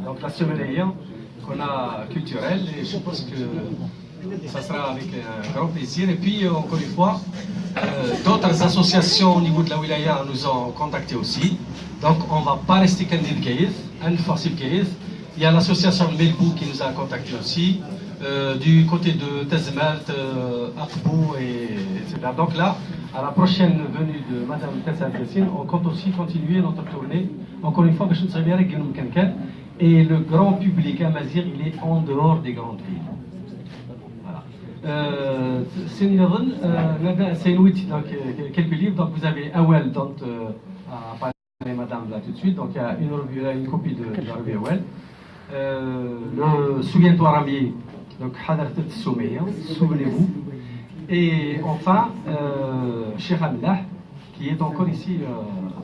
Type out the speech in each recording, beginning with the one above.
Donc la semaine qu'on a culturelle, et je pense que ça sera avec un grand plaisir. Et puis encore une fois, d'autres associations au niveau de la wilaya nous ont contactés aussi. Donc on ne va pas rester qu'un Kaïf, un Farsi Kaïf. Il y a l'association Melbou qui nous a contactés aussi, du côté de Tazmalt, Akbou, etc. Donc là, à la prochaine venue de Madame Tessa Yassine, on compte aussi continuer notre tournée. Encore une fois, et le grand public à Mazir, il est en dehors des grandes villes. Voilà. C'est donc quelques livres. Donc vous avez Awel dont a parlé Madame là tout de suite. Donc il y a une copie de la revue Awel. Le Souviens-toi Rami, donc Hadrat Soumeya, souvenez-vous. Et enfin, Cheikh Hamdah, qui est encore ici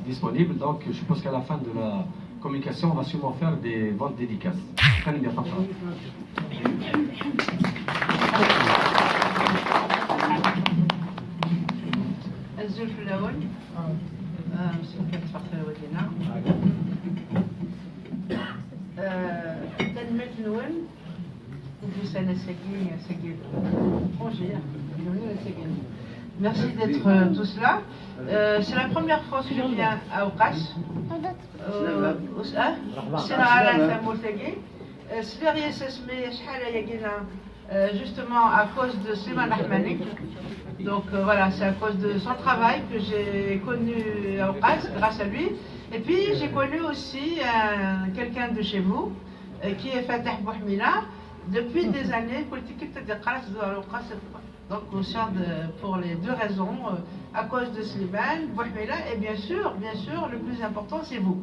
disponible. Donc je suppose qu'à la fin de la communication, on va sûrement faire des ventes dédicaces. Très bien, الزلف الأول مسكين تفرق ودينا تنمت الأول وفي سنة ساقين فرانشير Merci d'être tous là. C'est la première fois que je viens à Ouqas. Justement à cause de Slimane Ahmanik. Donc voilà, c'est à cause de son travail que j'ai connu à Ouqas, grâce à lui. Et puis j'ai connu aussi quelqu'un de chez vous, qui est Fatah Bouhmina, depuis des années, donc pour les deux raisons, à cause de Slimane, Bouhmila, et bien sûr, le plus important, c'est vous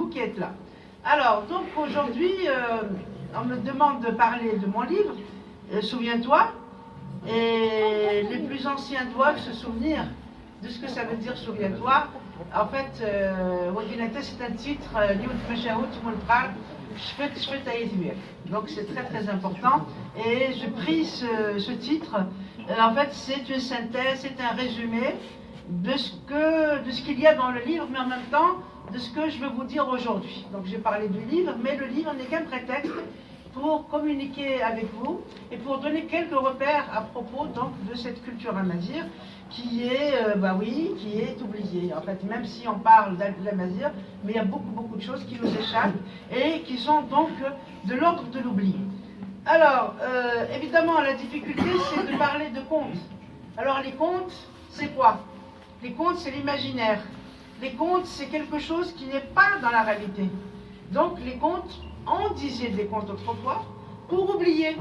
qui êtes là. Alors, donc aujourd'hui, on me demande de parler de mon livre, Souviens-toi, et les plus anciens doivent se souvenir de ce que ça veut dire Souviens-toi. En fait, Waginata, c'est un titre, donc c'est très important, et je prie ce titre. En fait, c'est une synthèse, c'est un résumé de ce qu'il y a dans le livre, mais en même temps de ce que je veux vous dire aujourd'hui. Donc j'ai parlé du livre, mais le livre n'est qu'un prétexte pour communiquer avec vous et pour donner quelques repères à propos donc de cette culture amazigh qui est, qui est oubliée. En fait, même si on parle d'Amazigh, mais il y a beaucoup de choses qui nous échappent et qui sont donc de l'ordre de l'oubli. Alors, évidemment, la difficulté, c'est de parler de contes. Alors, les contes, c'est quoi? Les contes, c'est l'imaginaire. Les contes, c'est quelque chose qui n'est pas dans la réalité. Donc, les contes, on disait des contes autrefois pour oublier,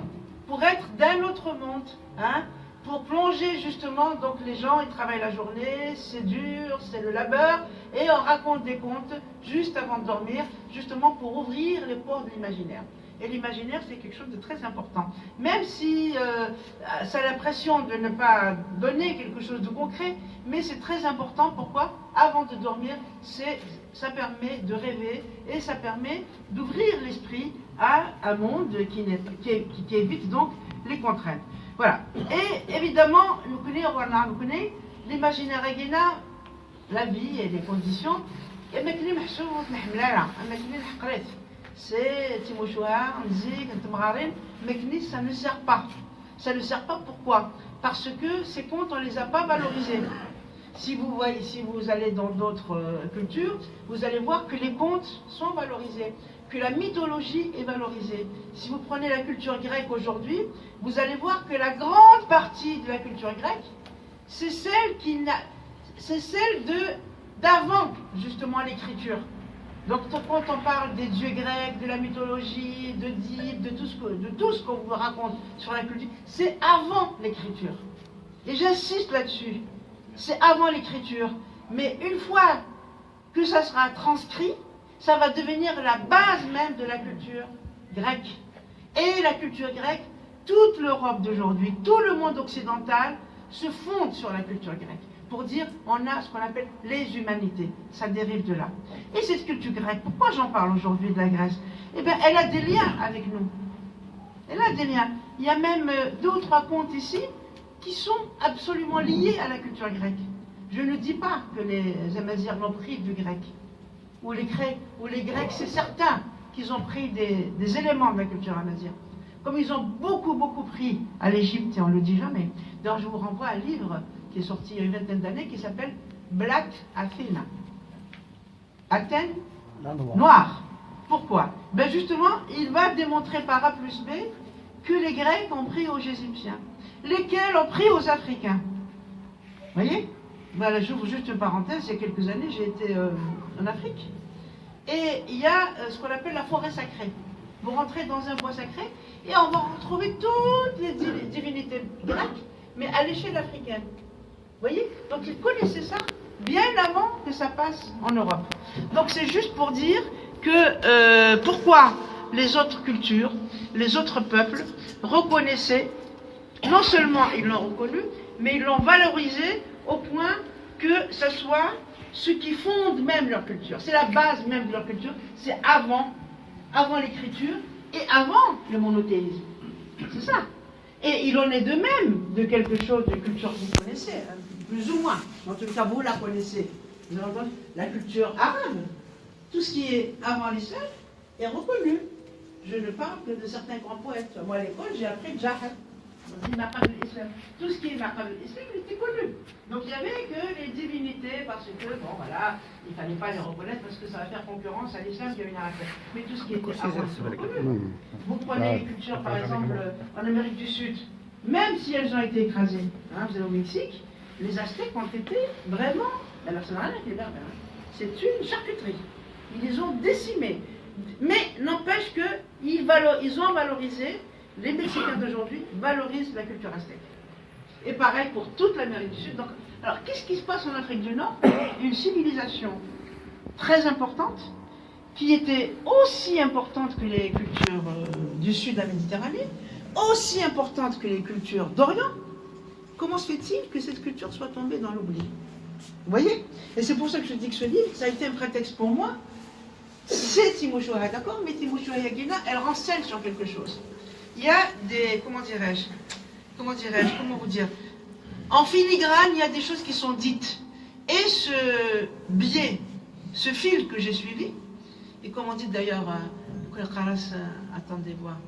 pour être d'un autre monde, hein, pour plonger justement, donc les gens, ils travaillent la journée, c'est dur, c'est le labeur, et on raconte des contes juste avant de dormir, justement pour ouvrir les portes de l'imaginaire. Et l'imaginaire, c'est quelque chose de très important. Même si ça a l'impression de ne pas donner quelque chose de concret, mais c'est très important. Pourquoi? Avant de dormir, ça permet de rêver et ça permet d'ouvrir l'esprit à un monde qui évite donc les contraintes. Voilà. Et évidemment, nous connaissons l'imaginaire aguena, la vie et les conditions. Et c'est Timouchouar, Nzik, Ntemrarin, mais ça ne sert pas. Ça ne sert pas pourquoi? Parce que ces contes, on ne les a pas valorisés. Si vous allez dans d'autres cultures, vous allez voir que les contes sont valorisés, que la mythologie est valorisée. Si vous prenez la culture grecque aujourd'hui, vous allez voir que la grande partie de la culture grecque, c'est celle d'avant justement l'écriture. Donc quand on parle des dieux grecs, de la mythologie, d'Oedipe, de tout ce qu'on vous raconte sur la culture, c'est avant l'écriture. Et j'insiste là-dessus, c'est avant l'écriture. Mais une fois que ça sera transcrit, ça va devenir la base même de la culture grecque. Et la culture grecque, toute l'Europe d'aujourd'hui, tout le monde occidental se fonde sur la culture grecque. Pour dire, on a ce qu'on appelle les humanités. Ça dérive de là. Et cette culture grecque, pourquoi j'en parle aujourd'hui de la Grèce? Eh bien, elle a des liens avec nous. Elle a des liens. Il y a même 2 ou 3 contes ici qui sont absolument liés à la culture grecque. Je ne dis pas que les Amazirs l'ont pris du grec. Ou les Grecs, c'est certain qu'ils ont pris des éléments de la culture amazigh. Comme ils ont beaucoup pris à l'Égypte, et on ne le dit jamais. D'ailleurs, je vous renvoie à un livre qui est sorti il y a une vingtaine d'années qui s'appelle Black Athena. Athènes noir. Pourquoi? Ben justement, il va démontrer par A plus B que les Grecs ont pris aux Égyptiens, lesquels ont pris aux Africains. Vous voyez? Voilà, j'ouvre juste une parenthèse, il y a quelques années, j'ai été en Afrique. Et il y a ce qu'on appelle la forêt sacrée. Vous rentrez dans un bois sacré et on va retrouver toutes les divinités grecques, mais à l'échelle africaine. Vous voyez? Donc ils connaissaient ça bien avant que ça passe en Europe. Donc c'est juste pour dire que pourquoi les autres cultures, les autres peuples reconnaissaient, non seulement ils l'ont reconnu, mais ils l'ont valorisé au point que ce soit ce qui fonde même leur culture. C'est la base même de leur culture, c'est avant l'écriture et avant le monothéisme. C'est ça. Et il en est de même de quelque chose de culture que vous connaissez, hein, plus ou moins. En tout cas, vous la connaissez. Vous avez entendu la culture arabe. Tout ce qui est avant l'islam est reconnu. Je ne parle que de certains grands poètes. Moi, à l'école, j'ai appris Jahal. On dit Maqam l'islam. Tout ce qui est Maqam l'islam, il était connu. Donc, il n'y avait que les divinités, parce que, bon, voilà, il ne fallait pas les reconnaître parce que ça va faire concurrence à l'islam qui a une arrêté. Mais tout ce qui était avant, c'est reconnu. Vous prenez les cultures, par exemple, en Amérique du Sud, même si elles ont été écrasées, hein, vous allez au Mexique, les Aztèques ont été vraiment, alors ça n'a rien avec les Berbères, hein, c'est une charcuterie. Ils les ont décimés. Mais n'empêche qu'ils ont valorisé, les Mexicains d'aujourd'hui valorisent la culture aztèque. Et pareil pour toute l'Amérique du Sud. Donc, alors, qu'est-ce qui se passe en Afrique du Nord? Une civilisation très importante, qui était aussi importante que les cultures du sud de la Méditerranée, aussi importante que les cultures d'Orient. Comment se fait-il que cette culture soit tombée dans l'oubli? Vous voyez? Et c'est pour ça que je dis que ce livre, ça a été un prétexte pour moi. C'est Timoshoa, d'accord? Mais Timoshoa Yagina, elle renseigne sur quelque chose. Il y a des, comment vous dire, en filigrane, il y a des choses qui sont dites. Et ce biais, ce fil que j'ai suivi, et comme on dit d'ailleurs, attendez voir,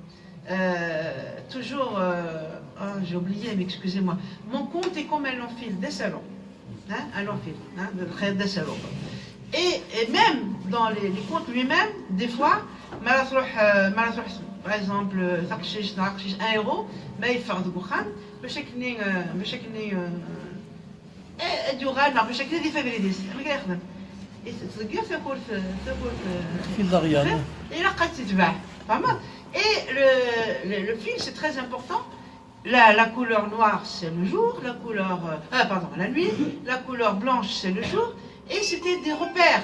toujours, j'ai oublié, mais excusez-moi, mon compte est comme un long fil, des salons, hein, un long fil, hein, des salons. Et même dans les contes lui-même, des fois, par exemple, 1 euro, mais il fait de Goukhan, الديوغان باش هكا اللي فابريديس ما كيخدم تصدقي تاكل في الدريان الى قد تتباع فهمت. Et le fil, c'est très important. La couleur noire, c'est le jour, la couleur, la nuit, la couleur blanche, c'est le jour. Et c'était des repères.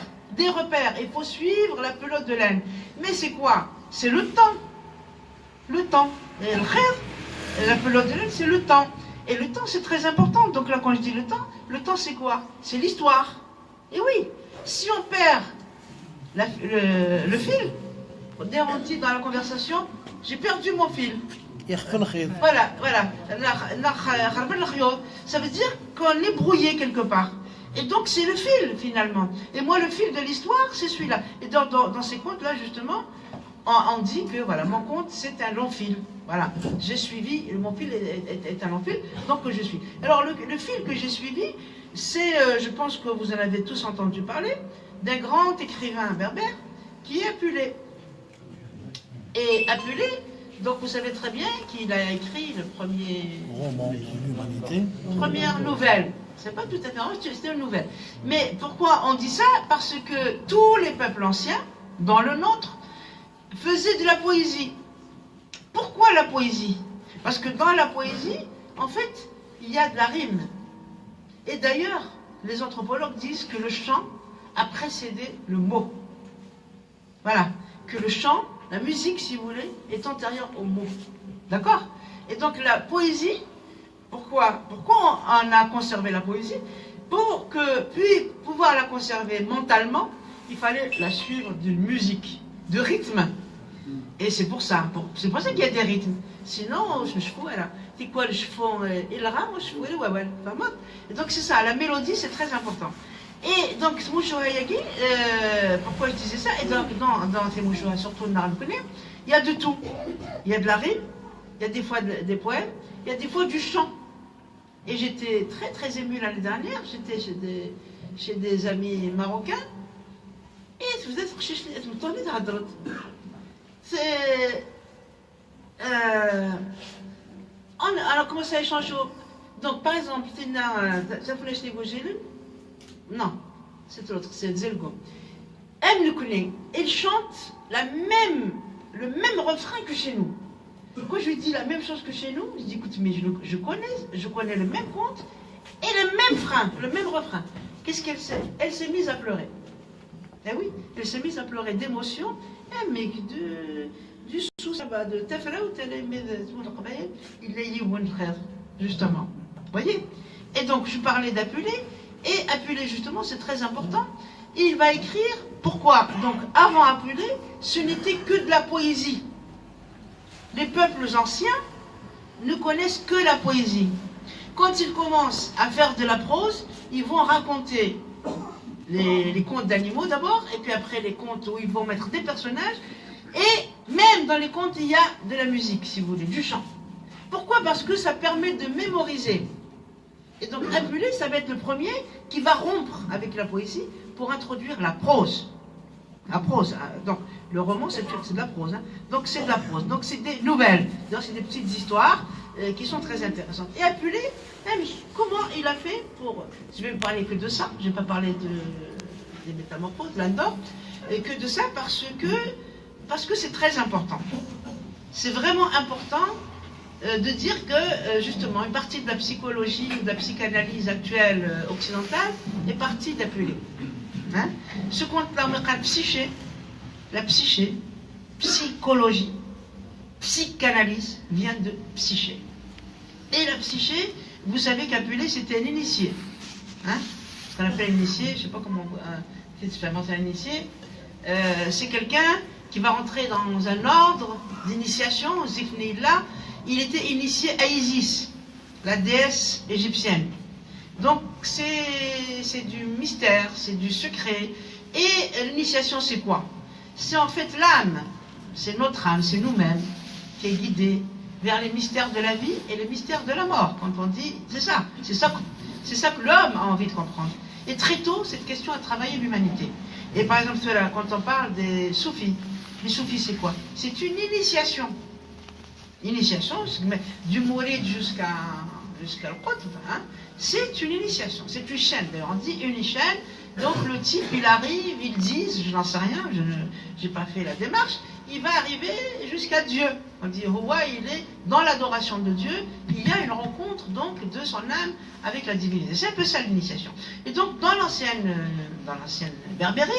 Il faut suivre la pelote de laine. Mais c'est quoi? C'est le temps. Le temps. Et la pelote de laine, c'est le temps. Et le temps, c'est très important. Donc là, quand je dis le temps, c'est quoi? C'est l'histoire. Et oui, si on perd le fil, dès on dit dans la conversation, j'ai perdu mon fil. Voilà. Ça veut dire qu'on est brouillé quelque part. Et donc c'est le fil finalement. Et moi le fil de l'histoire c'est celui-là. Et dans ces contes-là justement, on dit que voilà, mon conte c'est un long fil. Voilà, j'ai suivi, mon fil est un long fil, donc je suis. Alors le fil que j'ai suivi, c'est, je pense que vous en avez tous entendu parler, d'un grand écrivain berbère qui est Apulé. Et Apulé, donc vous savez très bien qu'il a écrit le premier roman de l'humanité. Première nouvelle. C'est pas tout à fait vrai, c'était une nouvelle. Mais pourquoi on dit ça? Parce que tous les peuples anciens, dans le nôtre, faisaient de la poésie. Pourquoi la poésie? Parce que dans la poésie, en fait, il y a de la rime. Et d'ailleurs, les anthropologues disent que le chant a précédé le mot. Voilà. Que le chant, la musique, si vous voulez, est antérieure au mot. D'accord? Et donc la poésie, pourquoi on a conservé la poésie? Pour que, puis pouvoir la conserver mentalement, il fallait la suivre d'une musique, de rythme. Et c'est pour ça qu'il y a des rythmes. Sinon, je fous, voilà. C'est quoi le chevaux? Il rame, je fous, et donc c'est ça, la mélodie, c'est très important. Et donc, pourquoi je disais ça? Et donc, dans ces mouchoirs, surtout le Narabkouné, il y a de tout. Il y a de la rime, il y a des fois des poèmes, il y a des fois du chant. Et j'étais très très émue l'année dernière, j'étais chez des amis marocains, et vous êtes c'est... on a commencé à échanger. Donc, par exemple, non, c'est l'autre, c'est Zelgo. Il chante le même refrain que chez nous. Quand je lui dis la même chose que chez nous, je dis écoute, mais je connais le même conte et le même refrain. Qu'est-ce qu'elle sait? Elle s'est mise à pleurer. Eh oui, elle s'est mise à pleurer d'émotion. Un mec du sous-saba, de Tafra ou il est bon frère, justement. Vous voyez? Et donc, je parlais d'Apulé, et Apulé, justement, c'est très important. Il va écrire, pourquoi? Donc, avant Apulé, ce n'était que de la poésie. Les peuples anciens ne connaissent que la poésie. Quand ils commencent à faire de la prose, ils vont raconter les contes d'animaux d'abord, et puis après les contes où ils vont mettre des personnages, et même dans les contes, il y a de la musique, si vous voulez, du chant. Pourquoi? Parce que ça permet de mémoriser. Et donc Apulé, ça va être le premier qui va rompre avec la poésie pour introduire la prose. La prose, donc le roman c'est de la prose, hein. Donc c'est de la prose, donc c'est des nouvelles, c'est des petites histoires qui sont très intéressantes. Et Apulé, comment il a fait pour... Je vais me parler que de ça, je ne vais pas parler des métamorphoses, là-dedans, que de ça parce que c'est très important. C'est vraiment important de dire que, justement, une partie de la psychologie ou de la psychanalyse actuelle occidentale est partie d'Apulé. Hein? Ce conte-là, on appelle la psyché, psychologie, psychanalyse vient de psyché. Et la psyché, vous savez qu'Apulé, c'était un initié. Hein? Ce qu'on appelle initié, je ne sais pas comment c'est un initié, c'est quelqu'un qui va rentrer dans un ordre d'initiation, Ziknila. Il était initié à Isis, la déesse égyptienne. Donc c'est du mystère, c'est du secret. Et l'initiation, c'est quoi? C'est en fait l'âme, c'est notre âme, c'est nous-mêmes qui est guidée vers les mystères de la vie et les mystères de la mort. Quand on dit, c'est ça que l'homme a envie de comprendre. Et très tôt, cette question a travaillé l'humanité. Et par exemple, quand on parle des soufis, les soufis, c'est quoi? C'est une initiation. Initiation, du mouride jusqu'à le qutb, hein, c'est une initiation, c'est une chaîne. D'ailleurs, on dit une chaîne. Donc le type, il arrive, il dit, je n'en sais rien, je n'ai pas fait la démarche, il va arriver jusqu'à Dieu. On dit, Roua, il est dans l'adoration de Dieu, il y a une rencontre donc de son âme avec la divinité. C'est un peu ça l'initiation. Et donc dans l'ancienne Berbérie,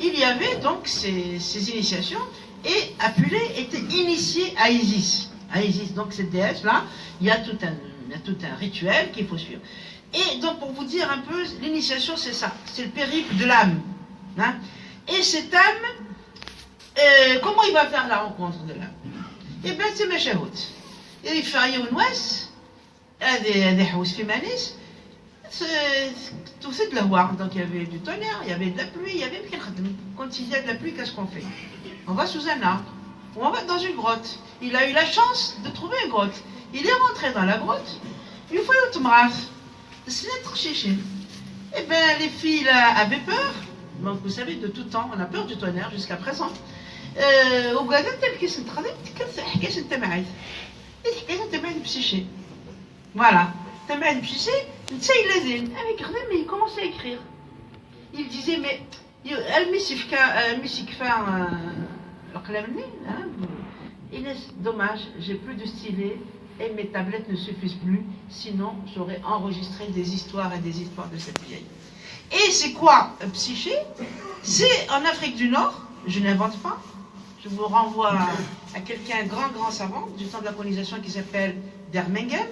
il y avait donc ces initiations, et Apulé était initié à Isis. À Isis, donc cette déesse-là, il y a tout un rituel qu'il faut suivre. Et donc pour vous dire un peu, l'initiation c'est ça, c'est le périple de l'âme. Hein? Et cette âme, comment il va faire la rencontre de l'âme? Eh bien c'est Meshahout. Il fait un ouest, des hous fémanistes, tout c'est de la voir. Donc il y avait du tonnerre, il y avait de la pluie, il y avait... Quand il y a de la pluie, qu'est-ce qu'on fait? On va sous un arbre, ou on va dans une grotte. Il a eu la chance de trouver une grotte. Il est rentré dans la grotte, il faut y aller. Eh bien, les filles là, avaient peur. Donc, vous savez, de tout temps, on a peur du tonnerre jusqu'à présent. Voilà. Mais il commençait à écrire. Il disait, mais dommage, j'ai plus de stylet. Et mes tablettes ne suffisent plus, sinon j'aurais enregistré des histoires et des histoires de cette vieille. Et c'est quoi Psyché? C'est en Afrique du Nord, je n'invente pas, je vous renvoie à quelqu'un, grand savant du temps de la colonisation qui s'appelle Dermengen,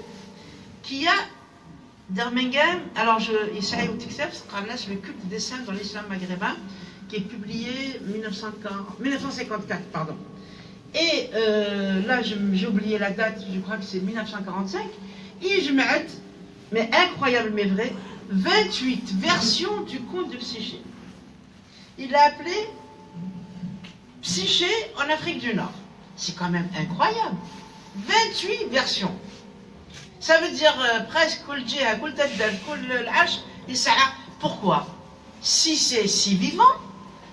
qui a Dermengen, alors Isaïe Outiksev, le culte des saints dans l'islam maghrébin, qui est publié 1954, pardon. Et là, j'ai oublié la date, je crois que c'est 1945. Et je m'arrête, mais incroyable, mais vrai, 28 versions du conte de Psyché. Il l'a appelé Psyché en Afrique du Nord. C'est quand même incroyable. 28 versions. Ça veut dire presque pourquoi? Si c'est si vivant,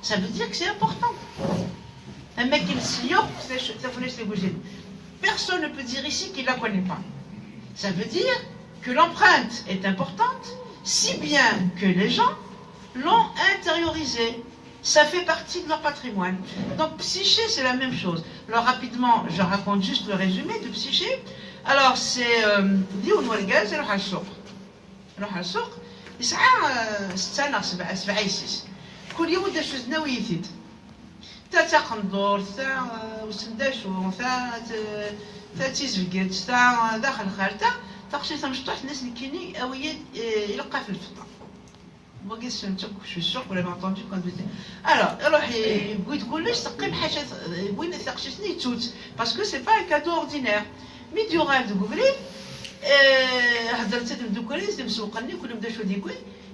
ça veut dire que c'est important. Personne ne peut dire ici qu'il ne la connaît pas. Ça veut dire que l'empreinte est importante, si bien que les gens l'ont intériorisée. Ça fait partie de leur patrimoine. Donc Psyché, c'est la même chose. Alors rapidement, je raconte juste le résumé de Psyché. Alors c'est ديون والغاز يروح على السوق. يروح على السوق يسعى 6 ناقص 7 يسيس. كل يوم دا شو زنا ويثيد. تا قندور تا وسنداشو تا تيزفقت تا داخل خالته تقشي تمشطوح الناس اللي كاينين اوياد يلقى في الفطه. Je suis sûre que vous l'avez entendu quand vous étiez. Alors, parce que ce n'est pas un cadeau ordinaire. Mais du rêve de Google,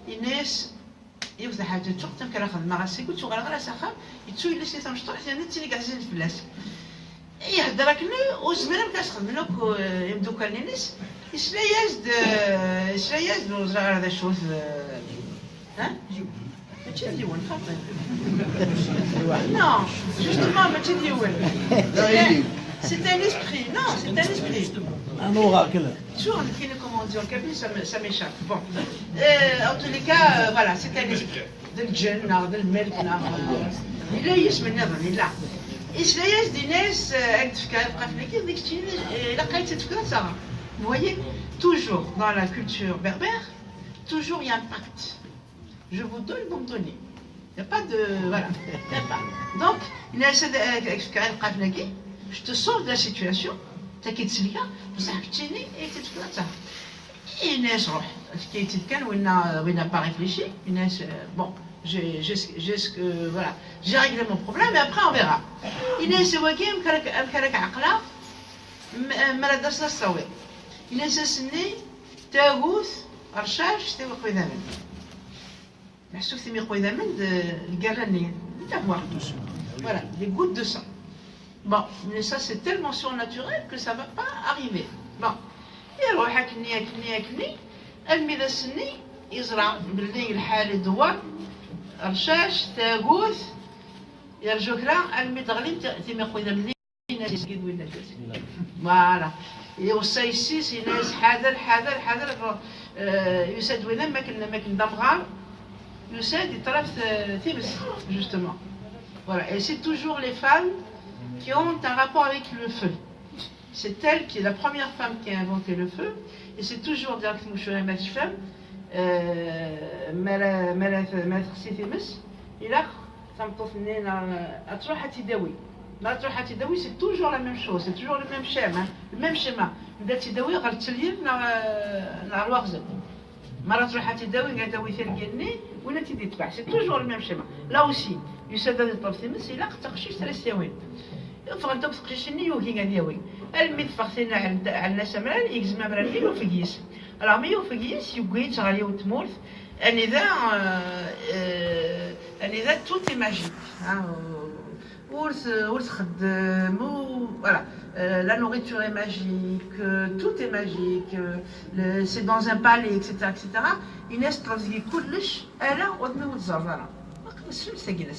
الناس يوث حاجة تشوف تم كلا خدمة غاسي قلت شغل غلا سخام يتسوي اللي سيتم شطوح يعني تسيني قاعدين في الفلاس يهدرك لي وزمينا مكاس خدمنا يبدو كان الناس يسلايز وزرع هذا شوف ها ماشي ديوان خاطر non justement ماشي ديوان c'est un esprit non c'est un esprit un oracle. Toujours, comment on dit en cabine, ça m'échappe. Bon. En tous les cas, voilà, c'est un esprit. De djinn, de melk, il a يسمى النظام لا. إسلايس دي ناس تفكر قافلكي ديك الشيء لقيت تفكر صار. Vous voyez, toujours dans la culture berbère, toujours il y a un pacte. Je vous donne, vous me donnez. Il n'y a pas de voilà, il n'y a pas. Donc, il a تفكر قافلكي, je te sauve de la situation. تكيتسليا بصح كتشيني تتفكر تاع الناس روح كيتكن وين با réfléchi الناس bon voilà j'ai réglé mon problème et après on verra الناس واقيم كرك عقله ما درسنا الصوي الناس سني تاغوث رشاش تاغو قيدامن محسوب ثمي قيدامن القرانيه تاع voilà des gouttes de sang. Bon, mais ça c'est tellement surnaturel que ça ne va pas arriver. Bon. يروح أكني المذا السني يزرع بالليل الحالي دوار رشاش تاغوث يرجو كلا المذا غلين تيمي خويا منين ناس يسكيد وين ناس فوالا يوصيسيس ناس حذر يساد وين ما كان دمغار يساد يطرف ثيمس justement. Voilà, et c'est toujours les femmes qui ont un rapport avec le feu. C'est elle qui est la première femme qui a inventé le feu, et c'est toujours dire que nous sommes des femmes, ما تخصي تمس إلا تمطفني أتروح تداوي لا تروح تداوي c'est toujours la même chose c'est toujours le même schéma بدات تداوي غتسليم نهار الوغزة مرة تروح تداوي قاعد تداوي ثلقيني ولا تدي تبع c'est toujours le même schéma là aussi يسدد الطرف تمس إلا تقشيش 3 يوين فغنتو بتقشيشني يوكي قاعد ياوي الميت فغسينا على الناس مران يكزما مران ميلو فقيس alors ميلو فقيس يوكي تغالي وتمورث أنذا tout est magique ورث خدم voilà la nourriture est magique tout est magique c'est dans un palais etc الناس ترزقي كلش ألا وتموت زرزرة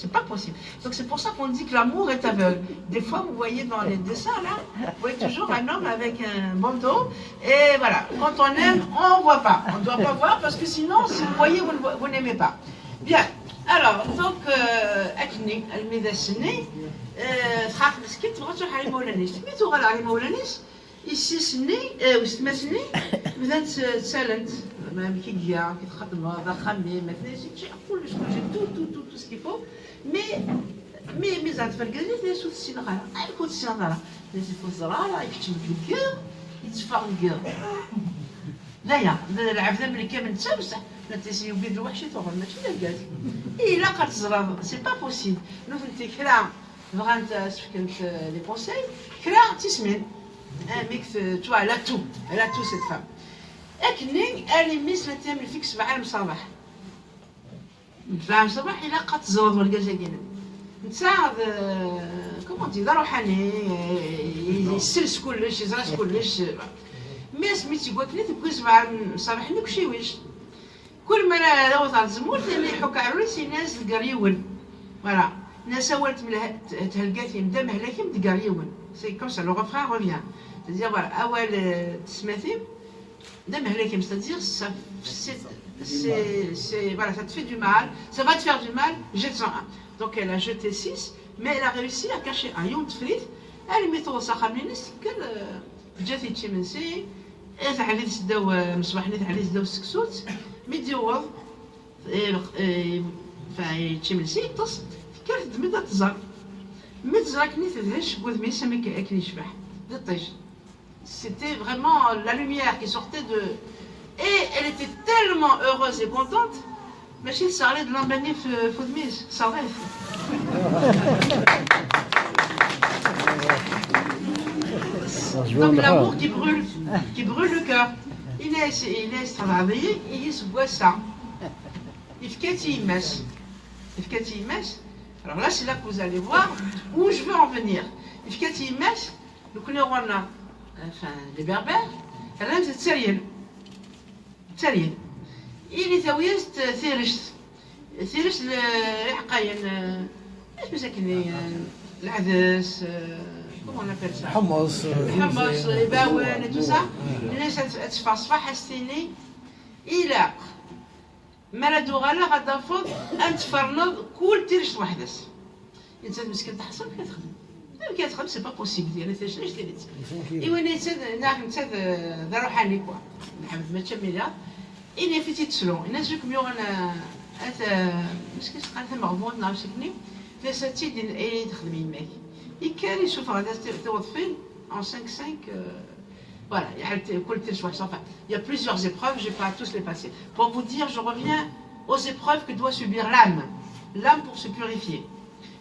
c'est pas possible. Donc c'est pour ça qu'on dit que l'amour est aveugle. Des fois, vous voyez dans les dessins là, vous voyez toujours un homme avec un bandeau. Et voilà, quand on aime, on ne voit pas. On ne doit pas voir parce que sinon, si vous voyez, vous n'aimez pas. Bien. Alors, donc, Akni, Al-Midasini, Tchak Miskit, Rotouch Ali Moulanis. Mito Ali Moulanis, ici Sini, ou Stmasini, vous êtes talent. même qui vient, qui traite moi, d'Akhamé, maintenant, j'ai tout ce qu'il faut. Mais أطفال قالوا لي شوف السينغالة عارفوا السينغالة لازم يكون زرارة يكتم الكير يتفاق الكير لا يا العبد ملي كامل نتا بصح نتيسي يبيد الوحشي تغل ماشي لا قال إلا قالت زرارة سي با بوسيبل نوف انت كرا بغات سفكنت لي كونساي كرا تسمين ميك تو على تو سيت فام أكني أنا ميس لتام الفيكس بعالم صباح بعالم صباح إلا قد زرد والجزاجين نتاع كومون دي روحاني يسلس كلش يزرس كلش مي سميتي قلت لي تبغي بعالم صباح لك شي ويش كل ما انا لو طال زمور اللي يحك عروسي ناس القريون فوالا ناس اول تهلقات يمدا مهلاكي مدقريون سي كوم سا لو غفران روفيان c'est-à-dire voilà اول تسمثيم دا مهلاكي c'est-à-dire ça c'est voilà ça te fait du mal ça va te faire du mal jette 101 donc elle a jeté 6 mais elle a réussi à cacher un يوم تفريت elle met au sakhamenis كل جاتي تشيمنسي تعليت سداو مصباحني تعليت سداو السكسوت ميديوض فايتشملسي يطس كانت دمدا تزار متزرا كني تدهش بوذمي سمي كني يشبح دطيش c'était vraiment la lumière qui sortait de et elle était tellement heureuse et contente ماشي صارت de l'embagner فودميز صارت donc l'amour qui brûle le cœur Inès travaillait et il se voit ça. Ifkati Imes. Alors là, c'est là que vous allez voir où je veux en venir. Ifkati Imes, nous connaissons enfin les berbères, elle c'est Tsariel. Tsariel. Il est à ouest Thirish. Thirish le Haqayen. Est-ce que c'est العدس comment on appelle ça حمص يباون et tout ça الناس تفصفح السيني الى مرادو غالا غادا فوض انتفرنض كل تيرش وحدس الانسان مسكين تحصل كيتخدم سي با بوسيبل ديال تاش اش ديريت ايوا نيتاد ناخذ نتاد ذا روحاني كوا نحمد ما تشميلها اني فيتي تسلو الناس جوكم يوغ انا مسكين قالت مغبون نعرف شكني ثلاثه ديال اي تخدمي يماك يكاري شوف غادا توظفين en 5-5 voilà, il y a plusieurs épreuves, je ne vais pas tous les passer. Pour vous dire, je reviens aux épreuves que doit subir l'âme. L'âme pour se purifier.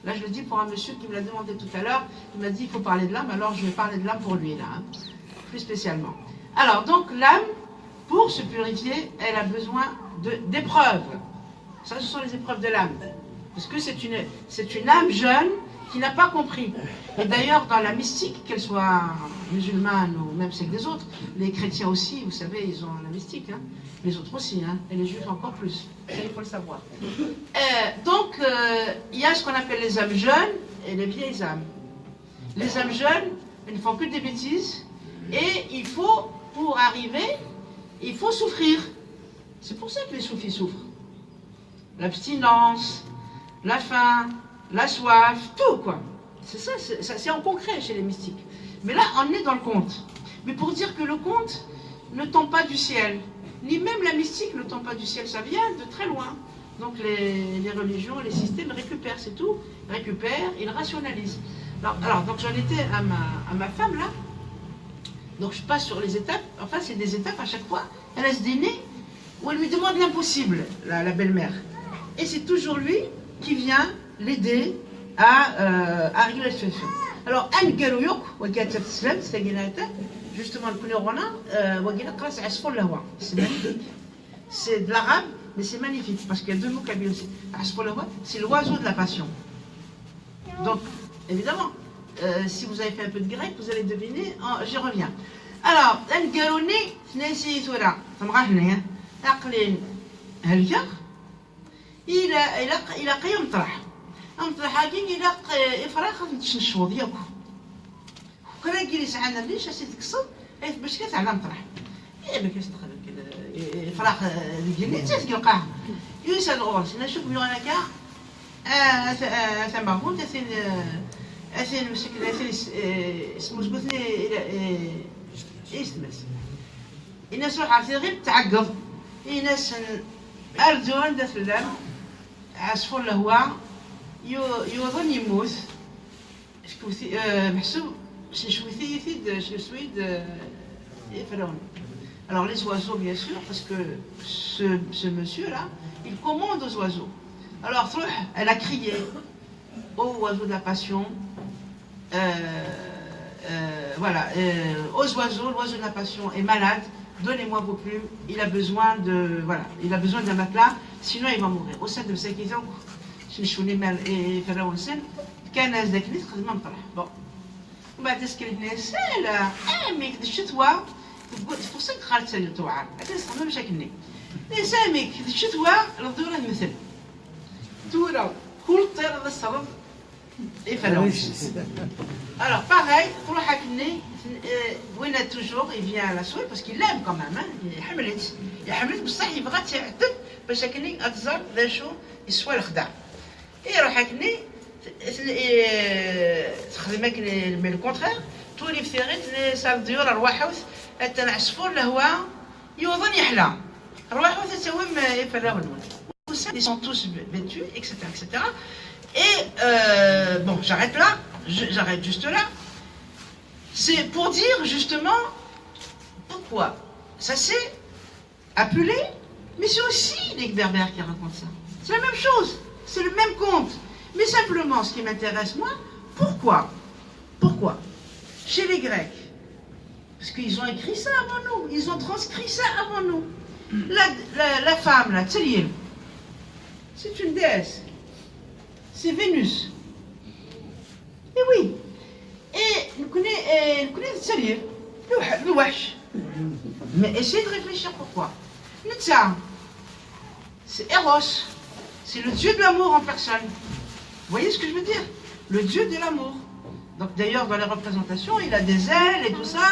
Là, je le dis pour un monsieur qui me l'a demandé tout à l'heure. Il m'a dit qu'il faut parler de l'âme, alors je vais parler de l'âme pour lui, là, hein, plus spécialement. Alors, donc, l'âme, pour se purifier, elle a besoin d'épreuves. Ça, ce sont les épreuves de l'âme. Parce que c'est une âme jeune qui n'a pas compris. Et d'ailleurs, dans la mystique, qu'elle soit musulmane ou même celle des autres, les chrétiens aussi, vous savez, ils ont la mystique, hein, les autres aussi, hein, et les juifs encore plus. Ça, il faut le savoir. Donc, il y a ce qu'on appelle les âmes jeunes et les vieilles âmes. Les âmes jeunes, elles ne font que des bêtises, et il faut, pour arriver, il faut souffrir. C'est pour ça que les soufis souffrent. L'abstinence, la faim, la soif, tout quoi. C'est ça, c'est en concret chez les mystiques. Mais là, on est dans le conte. Mais pour dire que le conte ne tombe pas du ciel, ni même la mystique ne tombe pas du ciel, ça vient de très loin. Donc les religions, les systèmes récupèrent, c'est tout. Récupèrent, ils rationalisent. Alors donc j'en étais à ma femme là. Donc je passe sur les étapes. Enfin, c'est des étapes à chaque fois. Elle a ce dîner où elle lui demande l'impossible, la belle-mère. Et c'est toujours lui qui vient l'aider à régler la situation. Alors, Anne Garouyok, justement, le Kounerona, c'est magnifique. C'est de l'arabe, mais c'est magnifique, parce qu'il y a deux mots kabyles aussi. C'est l'oiseau de la passion. Donc, évidemment, si vous avez fait un peu de grec, vous allez deviner, j'y reviens. Alors, Anne Garouni, il a قيم طرح حاجين إلى إفراخ تشنشوض ياكو وكان جلس عنا ليش أسيد كسر باش كتعلم طرح إيه باش تخرج كذا إفراخ الجنين تسكي القاع يسال الغرس أنا شوف يوانا كا ثم هون أثين مسكين أثين اسمه جبتني إلى إستمس الناس روح عرفتي غير تعقب الناس أردوان داث اللام عصفور لهوا يوظن يموت محسوب شويثي يثيد شويد يفرون. Alors les oiseaux bien sûr parce que ce monsieur là il commande aux oiseaux. Alors elle a crié aux oiseaux de la passion voilà aux oiseaux, l'oiseau de la passion est malade donnez-moi vos plumes, il a besoin de, voilà, il a besoin d'un matelas, sinon il va mourir. Au sein de مساكيزه شنشوني مال فراو السن كان ناس ذاك الناس خدمه مطرح بون وبعد تسكن الناس لا اميك الشتوى تقول فرصك خالد سالي توعر هذا يستعمل مشاكلني ساميك الشتوى الدوره المثل دورة كل طير هذا الصرف alors pareil pour le hakni وين toujours il vient à la souhait parce qu'il l'aime quand même يحملت بصح يبغى تعتب باش هكني اتزار ذا شو يسوى الخدع يروح هكني تخدمك من الكونترير تولي في غير صار الديور رواحوث حتى العصفور الهواء يوظن يحلى رواحوث تسوي ما يفرغ الولد ils sont tous vêtus etc etc et bon j'arrête là j'arrête juste là c'est pour dire justement pourquoi ça c'est appelé mais c'est aussi les berbères qui racontent ça c'est la même chose c'est le même conte mais simplement ce qui m'intéresse moi pourquoi chez les Grecs parce qu'ils ont écrit ça avant nous ils ont transcrit ça avant nous la femme là Tselil c'est une déesse c'est Vénus et oui et nous connaissons Tselil le wash mais essayez de réfléchir pourquoi Nitsa c'est Eros c'est le dieu de l'amour en personne vous voyez ce que je veux dire le dieu de l'amour donc d'ailleurs dans les représentations il a des ailes et tout ça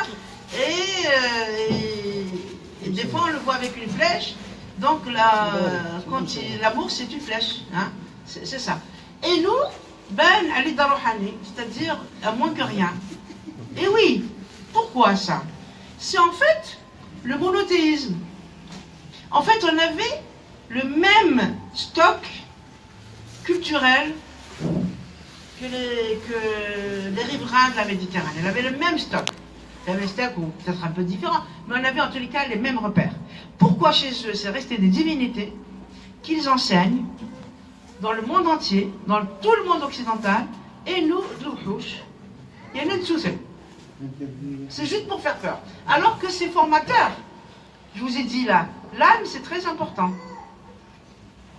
et des fois on le voit avec une flèche donc l'amour c'est une flèche hein? c'est ça et nous ben Ali Darouhani c'est-à-dire à moins que rien et oui pourquoi ça c'est en fait le monothéisme en fait on avait le même stock culturel que les riverains de la Méditerranée. On avait le même stock. Le stock, ou peut-être un peu différent, mais on avait en tous les cas les mêmes repères. Pourquoi chez eux, c'est resté des divinités qu'ils enseignent dans le monde entier, dans tout le monde occidental, et nous, il y en a dessous. C'est juste pour faire peur. Alors que c'est formateur. Je vous ai dit là, l'âme c'est très important.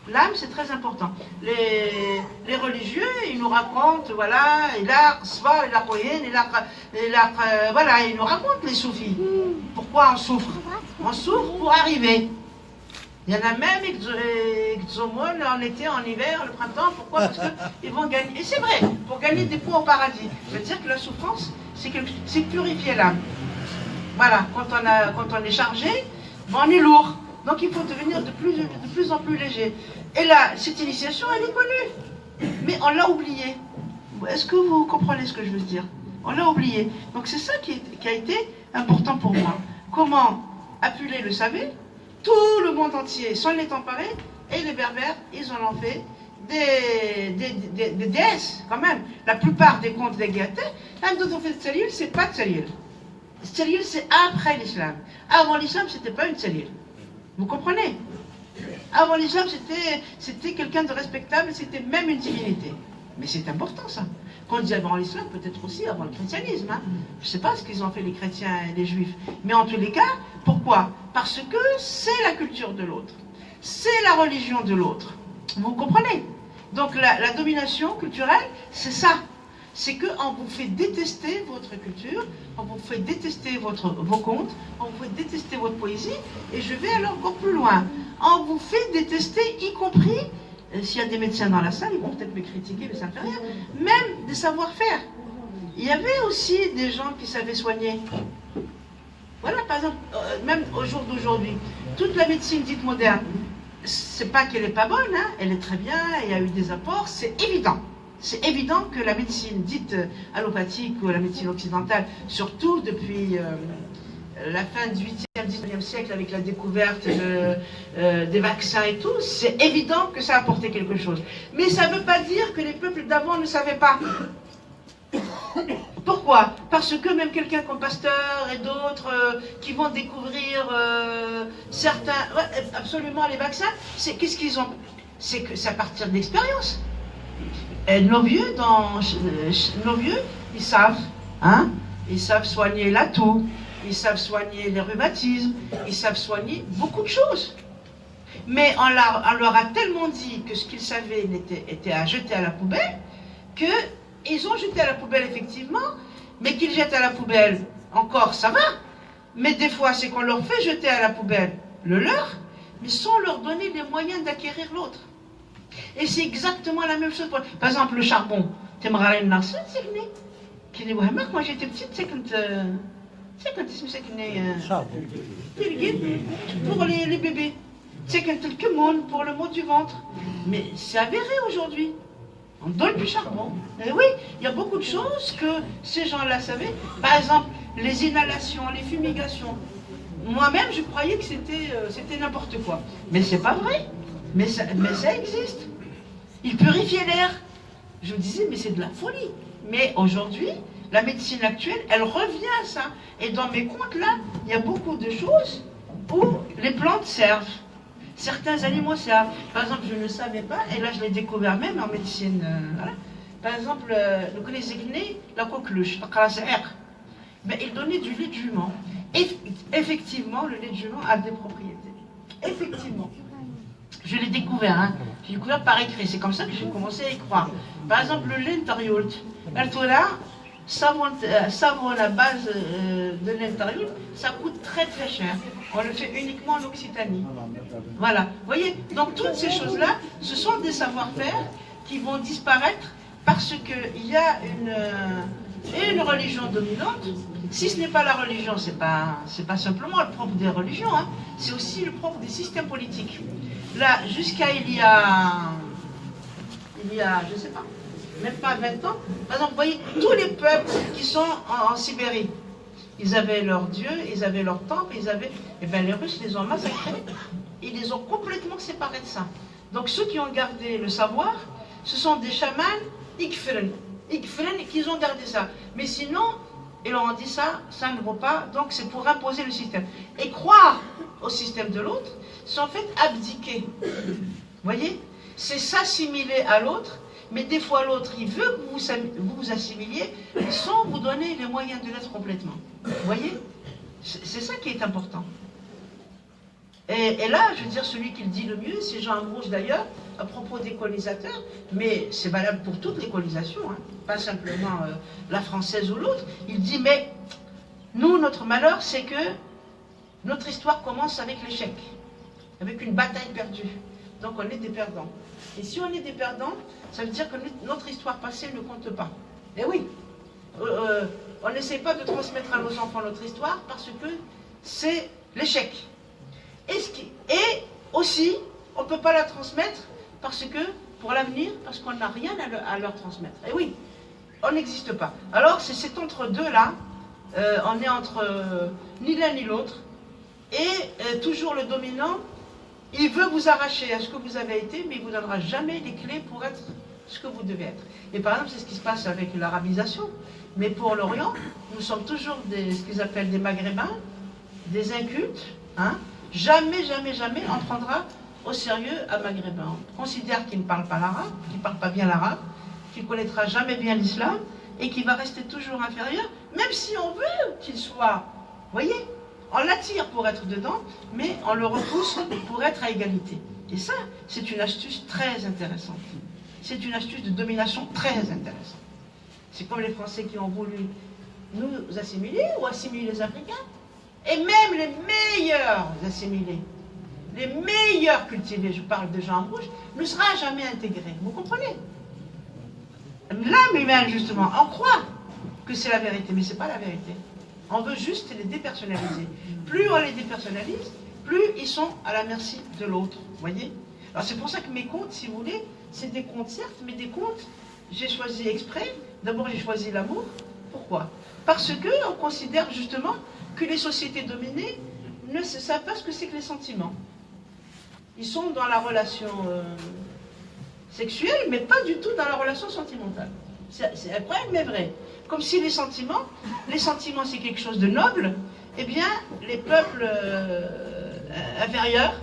L'âme, c'est très important. Les religieux, ils nous racontent, voilà, voilà, ils nous racontent les soufis. Pourquoi on souffre? On souffre pour arriver. Il y en a même en été, en hiver, le printemps. Pourquoi? Parce qu'ils vont gagner. Et c'est vrai, pour gagner des points au paradis. C'est-à-dire que la souffrance, c'est purifier l'âme. Voilà, quand on est chargé, on est lourd. Donc il faut devenir de plus en plus léger. Et là, cette initiation, elle est connue. Mais on l'a oubliée. Est-ce que vous comprenez ce que je veux dire? On l'a oublié. Donc c'est ça qui a été important pour moi. Comment Apulé le savait, tout le monde entier s'en est emparé, et les Berbères, ils en ont fait des déesses, quand même. La plupart des contes des Gathé, un d'autres ont fait de Tselil, c'est pas Tselil. Tselil, c'est après l'islam. Avant l'islam, c'était pas une Tselil. Vous comprenez? Avant l'islam, c'était quelqu'un de respectable, c'était même une divinité. Mais c'est important ça. Quand on dit avant l'islam, peut-être aussi avant le christianisme. Hein. Je ne sais pas ce qu'ils ont fait les chrétiens et les juifs. Mais en tous les cas, pourquoi? Parce que c'est la culture de l'autre. C'est la religion de l'autre. Vous comprenez? Donc la domination culturelle, c'est ça. C'est qu'on vous fait détester votre culture, on vous fait détester vos contes, on vous fait détester votre poésie, et je vais alors encore plus loin. On vous fait détester, y compris, s'il y a des médecins dans la salle, ils vont peut-être me critiquer, mais ça ne fait rien, même des savoir-faire. Il y avait aussi des gens qui savaient soigner. Voilà, par exemple, même au jour d'aujourd'hui, toute la médecine dite moderne, c'est pas qu'elle n'est pas bonne, hein, elle est très bien, il y a eu des apports, c'est évident. C'est évident que la médecine dite allopathique ou la médecine occidentale, surtout depuis la fin du 8e, 19e siècle avec la découverte des vaccins et tout, c'est évident que ça a apporté quelque chose. Mais ça ne veut pas dire que les peuples d'avant ne savaient pas. Pourquoi? Parce que même quelqu'un comme Pasteur et d'autres qui vont découvrir certains, absolument les vaccins, qu'est-ce qu'ils ont? C'est que c'est à partir de l'expérience. Nos vieux, ils savent, hein, ils savent soigner la toux, ils savent soigner les rhumatismes, ils savent soigner beaucoup de choses. Mais on leur a tellement dit que ce qu'ils savaient était à jeter à la poubelle, qu'ils ont jeté à la poubelle effectivement, mais qu'ils jettent à la poubelle encore, ça va. Mais des fois, c'est qu'on leur fait jeter à la poubelle le leur, mais sans leur donner les moyens d'acquérir l'autre. Et c'est exactement la même chose. Par exemple, le charbon. Moi j'étais petite, c'est quand pour les bébés. C'est quand le monde pour le mot du ventre. Mais c'est avéré aujourd'hui. On donne du charbon. Et oui, il y a beaucoup de choses que ces gens-là savaient. Par exemple, les inhalations, les fumigations. Moi-même, je croyais que c'était n'importe quoi. Mais c'est pas vrai. Mais ça existe. Ils purifient l'air. Je me disais, mais c'est de la folie. Mais aujourd'hui, la médecine actuelle, elle revient à ça. Et dans mes comptes, là, il y a beaucoup de choses où les plantes servent. Certains aliments servent. Par exemple, je ne savais pas, et là je l'ai découvert même en médecine. Voilà. Par exemple, vous connaissez la coqueluche, mais il donnait du lait de jument. Et effectivement, le lait de jument a des propriétés. Effectivement. Je l'ai découvert, hein. J'ai découvert par écrit, c'est comme ça que j'ai commencé à y croire. Par exemple, le lentariolt, savon à base de lentariolt, ça coûte très très cher. On le fait uniquement en Occitanie. Voilà, vous voyez, donc toutes ces choses-là, ce sont des savoir-faire qui vont disparaître parce qu'il y a une religion dominante. Si ce n'est pas la religion, c'est pas simplement le propre des religions, hein, c'est aussi le propre des systèmes politiques. Là, jusqu'à il y a, je ne sais pas, même pas 20 ans, par exemple, vous voyez, tous les peuples qui sont en Sibérie, ils avaient leur dieu, ils avaient leur temple, et bien les Russes les ont massacrés, ils les ont complètement séparés de ça. Donc ceux qui ont gardé le savoir, ce sont des chamans ikfren qui ont gardé ça. Mais sinon, ils leur ont dit ça ne vaut pas, donc c'est pour imposer le système. Et croire au système de l'autre, c'est en fait abdiquer. Vous voyez? C'est s'assimiler à l'autre, mais des fois l'autre, il veut que vous vous assimiliez, sans vous donner les moyens de l'être complètement. Vous voyez? C'est ça qui est important. Et là, je veux dire, celui qui le dit le mieux, c'est Jean Ambroge d'ailleurs, à propos des colonisateurs, mais c'est valable pour toutes les colonisations, hein, pas simplement la française ou l'autre. Il dit, mais nous, notre malheur, c'est que notre histoire commence avec l'échec, avec une bataille perdue. Donc on est des perdants. Et si on est des perdants, ça veut dire que notre histoire passée ne compte pas. Et oui, on n'essaie pas de transmettre à nos enfants notre histoire parce que c'est l'échec. Et aussi, on ne peut pas la transmettre parce que, pour l'avenir, parce qu'on n'a rien à leur transmettre. Et oui, on n'existe pas. Alors, c'est cet entre-deux-là, on est entre ni l'un ni l'autre, et toujours le dominant, il veut vous arracher à ce que vous avez été, mais il ne vous donnera jamais les clés pour être ce que vous devez être. Et par exemple, c'est ce qui se passe avec l'arabisation. Mais pour l'Orient, nous sommes toujours ce qu'ils appellent des maghrébins, des incultes, hein. Jamais, jamais, jamais on prendra au sérieux un maghrébin. On considère qu'il ne parle pas l'arabe, qu'il ne parle pas bien l'arabe, qu'il ne connaîtra jamais bien l'islam et qu'il va rester toujours inférieur, même si on veut qu'il soit, vous voyez, on l'attire pour être dedans, mais on le repousse pour être à égalité. Et ça, c'est une astuce très intéressante. C'est une astuce de domination très intéressante. C'est comme les Français qui ont voulu nous assimiler ou assimiler les Africains. Et même les meilleurs assimilés, les meilleurs cultivés, je parle de Jean Ambroge, ne sera jamais intégré. Vous comprenez? L'âme humaine, justement, on croit que c'est la vérité, mais ce n'est pas la vérité. On veut juste les dépersonnaliser. Plus on les dépersonnalise, plus ils sont à la merci de l'autre. Vous voyez? Alors c'est pour ça que mes contes, si vous voulez, c'est des contes certes, mais des contes, j'ai choisi exprès. D'abord, j'ai choisi l'amour. Pourquoi? Parce qu'on considère justement que les sociétés dominées ne savent pas ce que c'est que les sentiments. Ils sont dans la relation sexuelle, mais pas du tout dans la relation sentimentale. C'est un problème, mais vrai. Comme si les sentiments c'est quelque chose de noble, eh bien, les peuples inférieurs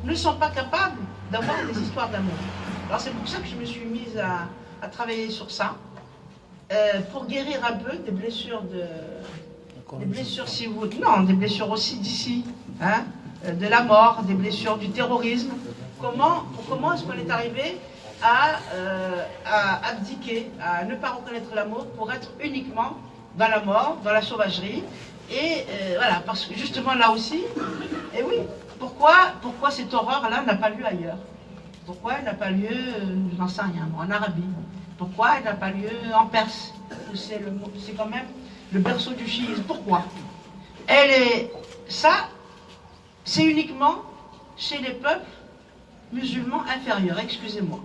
ne sont pas capables d'avoir des histoires d'amour. Alors c'est pour ça que je me suis mise à travailler sur ça, pour guérir un peu des blessures Des blessures, si vous... Non, des blessures aussi d'ici, hein, de la mort, des blessures du terrorisme. Comment est-ce qu'on est arrivé à abdiquer, à ne pas reconnaître l'amour pour être uniquement dans la mort, dans la sauvagerie. Et voilà, parce que justement là aussi, et oui, pourquoi cette horreur-là n'a pas lieu ailleurs? Pourquoi elle n'a pas lieu, je n'en sais rien, en Arabie? Pourquoi elle n'a pas lieu en Perse? C'est quand même le berceau du chiisme. Pourquoi? Ça, c'est uniquement chez les peuples musulmans inférieurs, excusez-moi.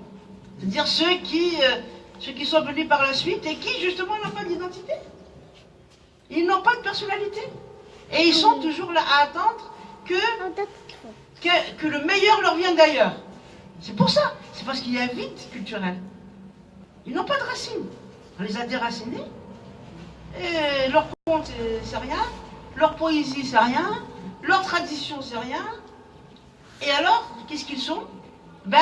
C'est-à-dire ceux qui sont venus par la suite et qui, justement, n'ont pas d'identité. Ils n'ont pas de personnalité. Et ils sont toujours là à attendre que le meilleur leur vienne d'ailleurs. C'est pour ça. C'est parce qu'il y a un vide culturel. Ils n'ont pas de racines. On les a déracinés. Et leur conte, c'est rien. Leur poésie, c'est rien. Leur tradition, c'est rien. Et alors, qu'est-ce qu'ils sont? Ben,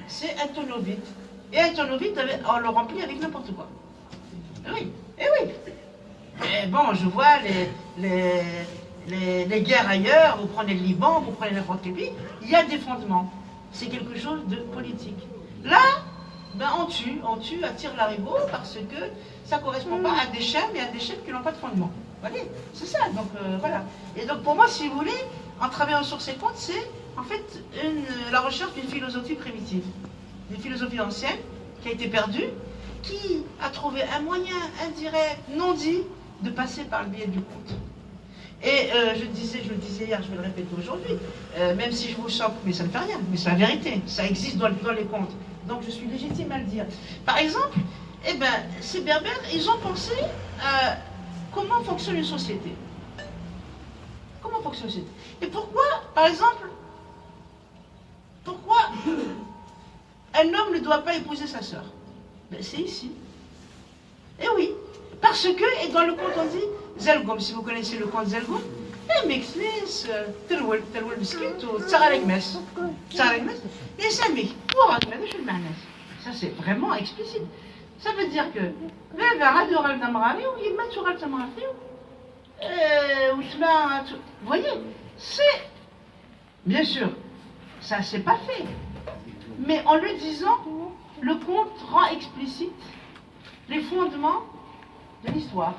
c'est un tonneau vide. Et un tonneau vide, on le remplit avec n'importe quoi. Oui, et oui. Et bon, je vois les guerres ailleurs, vous prenez le Liban, vous prenez n'importe quel pays, il y a des fondements. C'est quelque chose de politique. Là, ben on tue à tire-larigot parce que ça ne correspond pas à des chaînes, mais à des chaînes qui n'ont pas de fondement. Vous voyez, c'est ça, donc voilà. Et donc pour moi, si vous voulez, en travaillant sur ces contes, c'est en fait la recherche d'une philosophie primitive, d'une philosophie ancienne qui a été perdue, qui a trouvé un moyen indirect, non dit, de passer par le biais du conte. Et je le disais hier, je vais le répéter aujourd'hui, même si je vous choque, mais ça ne fait rien, mais c'est la vérité, ça existe dans les contes. Donc je suis légitime à le dire. Par exemple, eh ben, ces Berbères, ils ont pensé à comment fonctionne une société. Comment fonctionne une société. Et pourquoi, par exemple, pourquoi un homme ne doit pas épouser sa sœur? Ben, c'est ici. Et oui, parce que, et dans le conte on dit, Zelgom, si vous connaissez le conte Zelgom, ميكسليس تلول مسكيت وتصغر ماس et ça mais pour هذا شو المعنى ça c'est vraiment explicite. Ça veut dire que vous voyez, c'est bien sûr ça c'est pas fait, mais en le disant le conte rend explicite les fondements de l'histoire,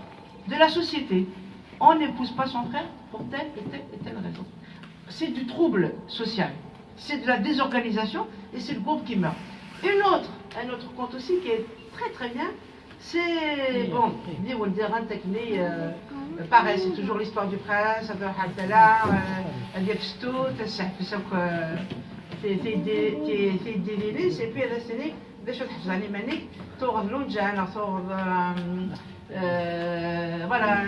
de la société. On n'épouse pas son frère pour telle et telle et telle raison. C'est du trouble social, c'est de la désorganisation et c'est le groupe qui meurt. Un autre conte aussi qui est très très bien, c'est bon, pareil, c'est toujours l'histoire du prince, et puis voilà,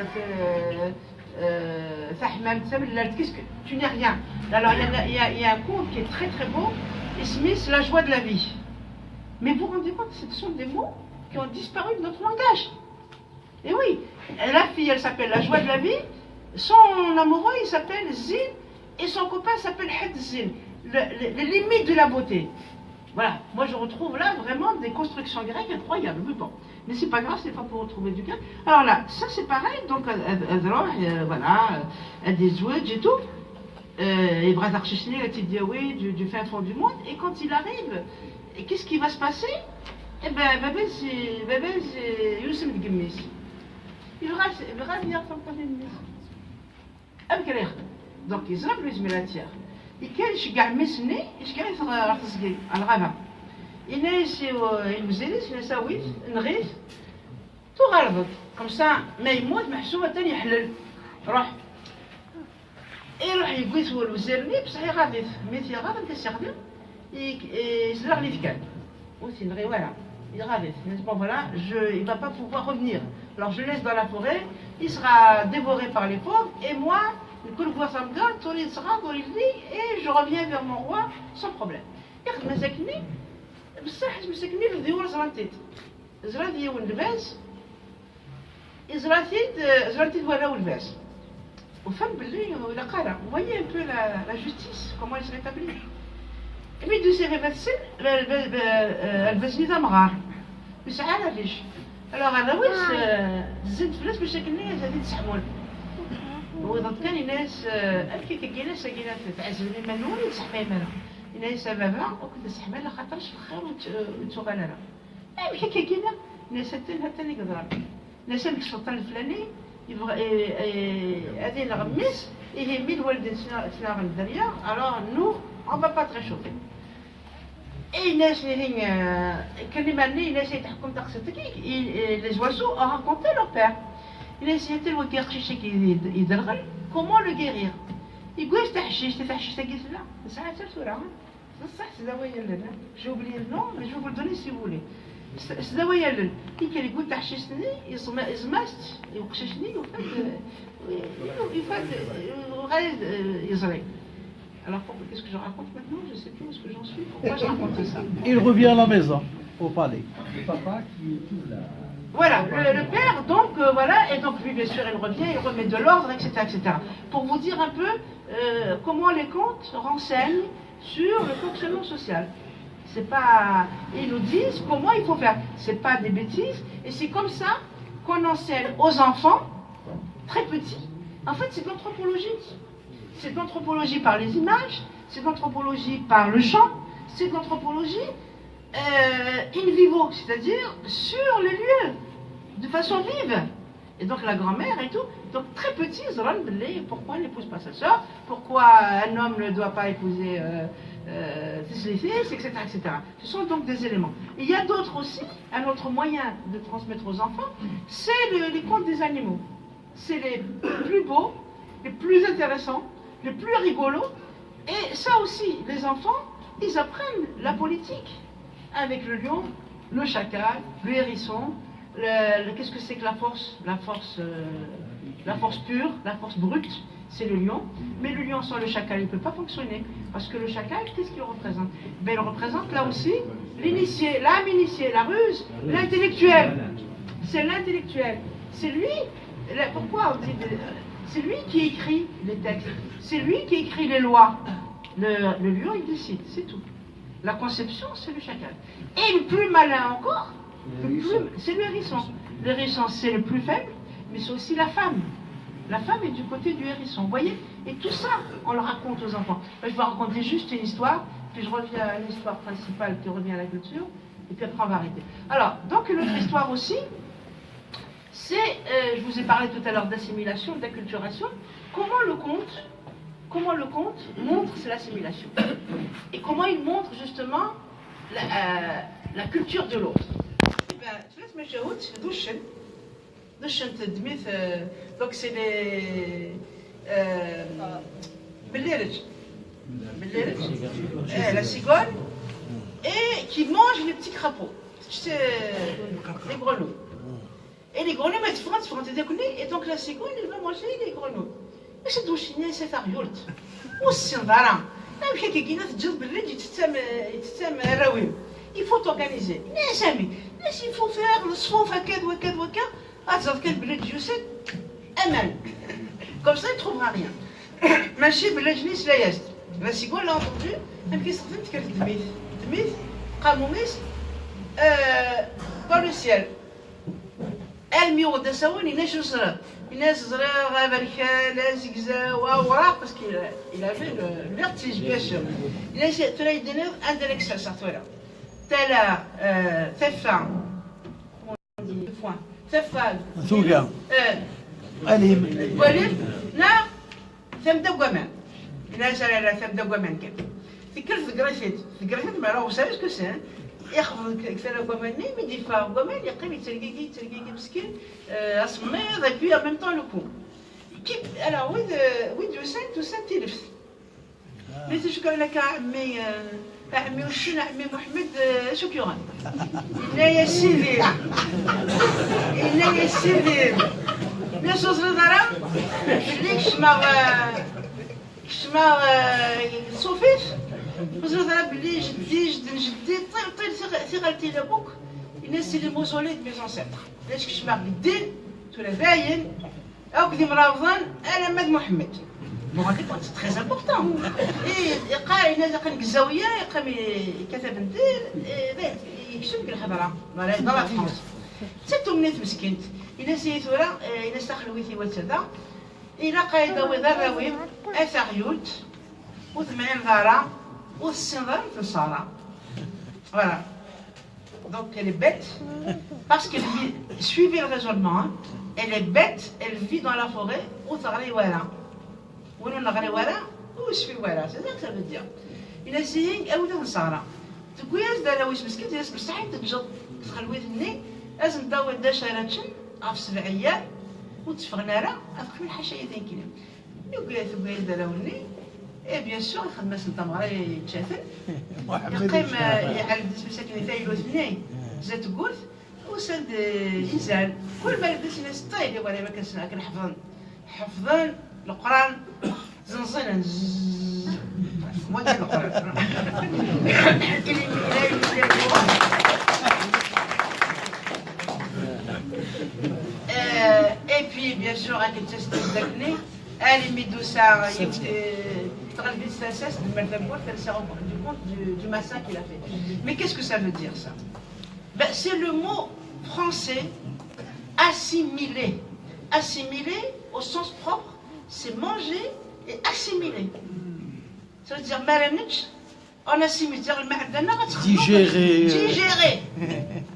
qu'est-ce que tu n'es rien. Alors il y a un conte qui est très très beau, Smith, la joie de la vie. Mais vous vous rendez compte, ce sont des mots qui ont disparu de notre langage. Et oui, la fille, elle s'appelle la joie de la vie, son amoureux, il s'appelle Zin, et son copain s'appelle Het Zin, les limites de la beauté. Voilà, moi je retrouve là vraiment des constructions grecques incroyables. Mais bon, mais c'est pas grave, c'est pas pour retrouver du grec. Alors là, ça c'est pareil, donc voilà, des zouedj et tout. Et Brazar Chichni, la petite diaoui du fin fond du monde. Et quand il arrive, qu'est-ce qui va se passer? Eh ben, Babel c'est Youssef Gimmis. Il va venir comme ça. Donc il se rappelle la tiers. كان يشجع مسني يشجع يصغر تصقي الغابة يناس المزيلس نساويت نغيث تغربط كمسا ما يموت محسوبة تاني يحلل روح يروح يقيس هو الوزيرني بصح يغادي ميت يغادي كيستخدم يسرق لي فكان وسي نغي voilà il غادي bon voilà il va pas pouvoir revenir, alors je laisse dans la forêt, il sera dévoré par les pauvres et moi et je reviens vers mon roi sans problème. Vous voyez un peu la justice, comment elle se rétablit. Et puis de ces réversés, elle va se mettre à marrer. Alors, elle a dit, زدت فلوس باش تاكلني زادي تسحمون وإذا كان الناس كي ناس كاينه تعزلني ما نولي نصحبها مالا الناس بابا وكنت نصحبها لا خاطرش في الخير وتغالى كي كاينه ناس حتى يقدر ناس ديك السلطان الفلاني هذه الغميس يهمي الوالدين تناغ الدريا alors nous on va pas te réchauffer اي ناس اللي هي كلمني ناس يتحكم تقصدك les oiseaux ont raconté leur père الناس يتل وكي خشيش يدرغل comment le guérir يقول تحشيش تاكيس لا ساعات سورة بصح سداويا لنا جو بلي نو mais je vous le donner si vous voulez سداويا لنا كي يقول تحشيشني يزماست يوقششني وفات غير يزري. Alors qu'est-ce que je raconte maintenant? Je ne sais plus où est-ce que j'en suis. Pourquoi je raconte ça? Il revient à la maison, au palais. Le papa qui est tout là. Voilà, le père, donc voilà, et donc lui bien sûr il revient, il remet de l'ordre, etc., etc. Pour vous dire un peu comment les contes renseignent sur le fonctionnement social. C'est pas, ils nous disent comment il faut faire. C'est pas des bêtises, et c'est comme ça qu'on enseigne aux enfants très petits. En fait, c'est de l'anthropologie. C'est de l'anthropologie par les images, c'est de l'anthropologie par le chant, c'est de l'anthropologie in vivo, c'est-à-dire sur les lieux, de façon vive. Et donc la grand-mère et tout, donc très petit, pourquoi elle n'épouse pas sa soeur, pourquoi un homme ne doit pas épouser ses fils, etc., etc. Ce sont donc des éléments. Et il y a d'autres aussi, un autre moyen de transmettre aux enfants, c'est les contes des animaux. C'est les plus beaux, les plus intéressants, les plus rigolos. Et ça aussi, les enfants, ils apprennent la politique avec le lion, le chacal, le hérisson. Qu'est-ce que c'est que la force? La force pure, la force brute, c'est le lion. Mais le lion sans le chacal, il ne peut pas fonctionner. Parce que le chacal, qu'est-ce qu'il représente? Ben, il représente là aussi l'initié, l'âme initiée, la ruse, l'intellectuel. C'est l'intellectuel. C'est lui. Pourquoi on dit c'est lui qui écrit les textes. C'est lui qui écrit les lois. Le lion, il décide, c'est tout. La conception, c'est le chacal. Et le plus malin encore, c'est le hérisson. Le hérisson, c'est le plus faible, mais c'est aussi la femme. La femme est du côté du hérisson, vous voyez? Et tout ça, on le raconte aux enfants. Je vais raconter juste une histoire, puis je reviens à l'histoire principale qui revient à la culture, et puis après on va arrêter. Alors, donc une autre histoire aussi, c'est, je vous ai parlé tout à l'heure d'assimilation, d'acculturation, comment le conte montre l'assimilation. Et comment il montre justement la culture de l'autre. Donc c'est les la cigogne et qui mange les petits crapauds, les grenouilles. Et les grenouilles et donc la cigogne elle va manger les grenouilles. Mais c'est douchine, c'est ariult. Aussi en varan. Il faut organiser. Il faut faire le souf à quel waka. Comme ça, il ne trouvera rien. ماشي بلا جنيس لا يزد. La cigogne l'a entendu, même qu'il s'en fait qu'elle dmith, قاموميس dans le ciel. Elle m'y a descendu, il est juste Inès Zra, Ravalika, Lazigza, Wawa, parce qu'il avait le vertige, bien sûr. Inès, tu l'as donné un de l'excès, ça, toi là. T'as là, t'es fin. Comment on dit? Point. T'es fin. Souga. Alim. Alim? Non. ثم دقومان. الناس على ثم دقومان كده. في كل ثقرفيت ما راهو سايس كسان. ياخذ كثر دقوماني ميدي فا دقومان يقيم يترقيقي مسكين أصميض et puis en même temps le coup. Alors oui de Saint تلف. ليش شكون لك عمي وشنا عمي محمد شكرا. لا يا سيدي. لا يا سيدي. Bien sûr, c'est là. Je suis son fils. Je dis, c'est raté la boucle. C'est le mausolée de mes ancêtres. Est-ce que je m'arrête tous les veilles, ou que je me ravane à la Mad Mohamed. Vous vous rendez compte, c'est très important. Et il y a une zaouia, il y a une dans la France. C'est tout le monde مسكين. إلا سيثورا إلا استخلويتي وتدا إلى قايدة وذراويب أثغيوت وثمانين ذارة والسنظر في الصالة. Voilà. Donc elle est bête parce qu'elle vit, suivez le raisonnement, hein, elle est bête, elle vit dans la forêt ou تغري ورا. ولو نغري ورا وش في ورا، c'est ça que ça veut dire. Il a essayé أو تنصارى. تقول يا زدا واش مسكين يا بصح تبجض تخلوي ثني لازم تداوي دا شاراتشن عف 7 أيام وتفغنا راه أفكر الحشاية ذين كلام. يقول يا ثبوا يا زدا وني إيه بيان سور يخدم سنتا مغرا يتشافل يقيم يعلم مساكن يثايلو ثنين زاد تقول وسند يزال كل ما لبس ناس طايل ولا ما كنحفظن القرآن زنزنا ما ديال القرآن et puis bien sûr avec le test d'acné elle met tout ça تغلبت الساساس بالمرتبات elle s'est rendue compte du massacre qu'il a fait. Mais qu'est-ce que ça veut dire ça? Ben, c'est le mot français assimilé. Assimilé au sens propre, c'est manger et assimiler. Ça veut dire maranitch, on assimile, c'est-à-dire digérer. Digérer.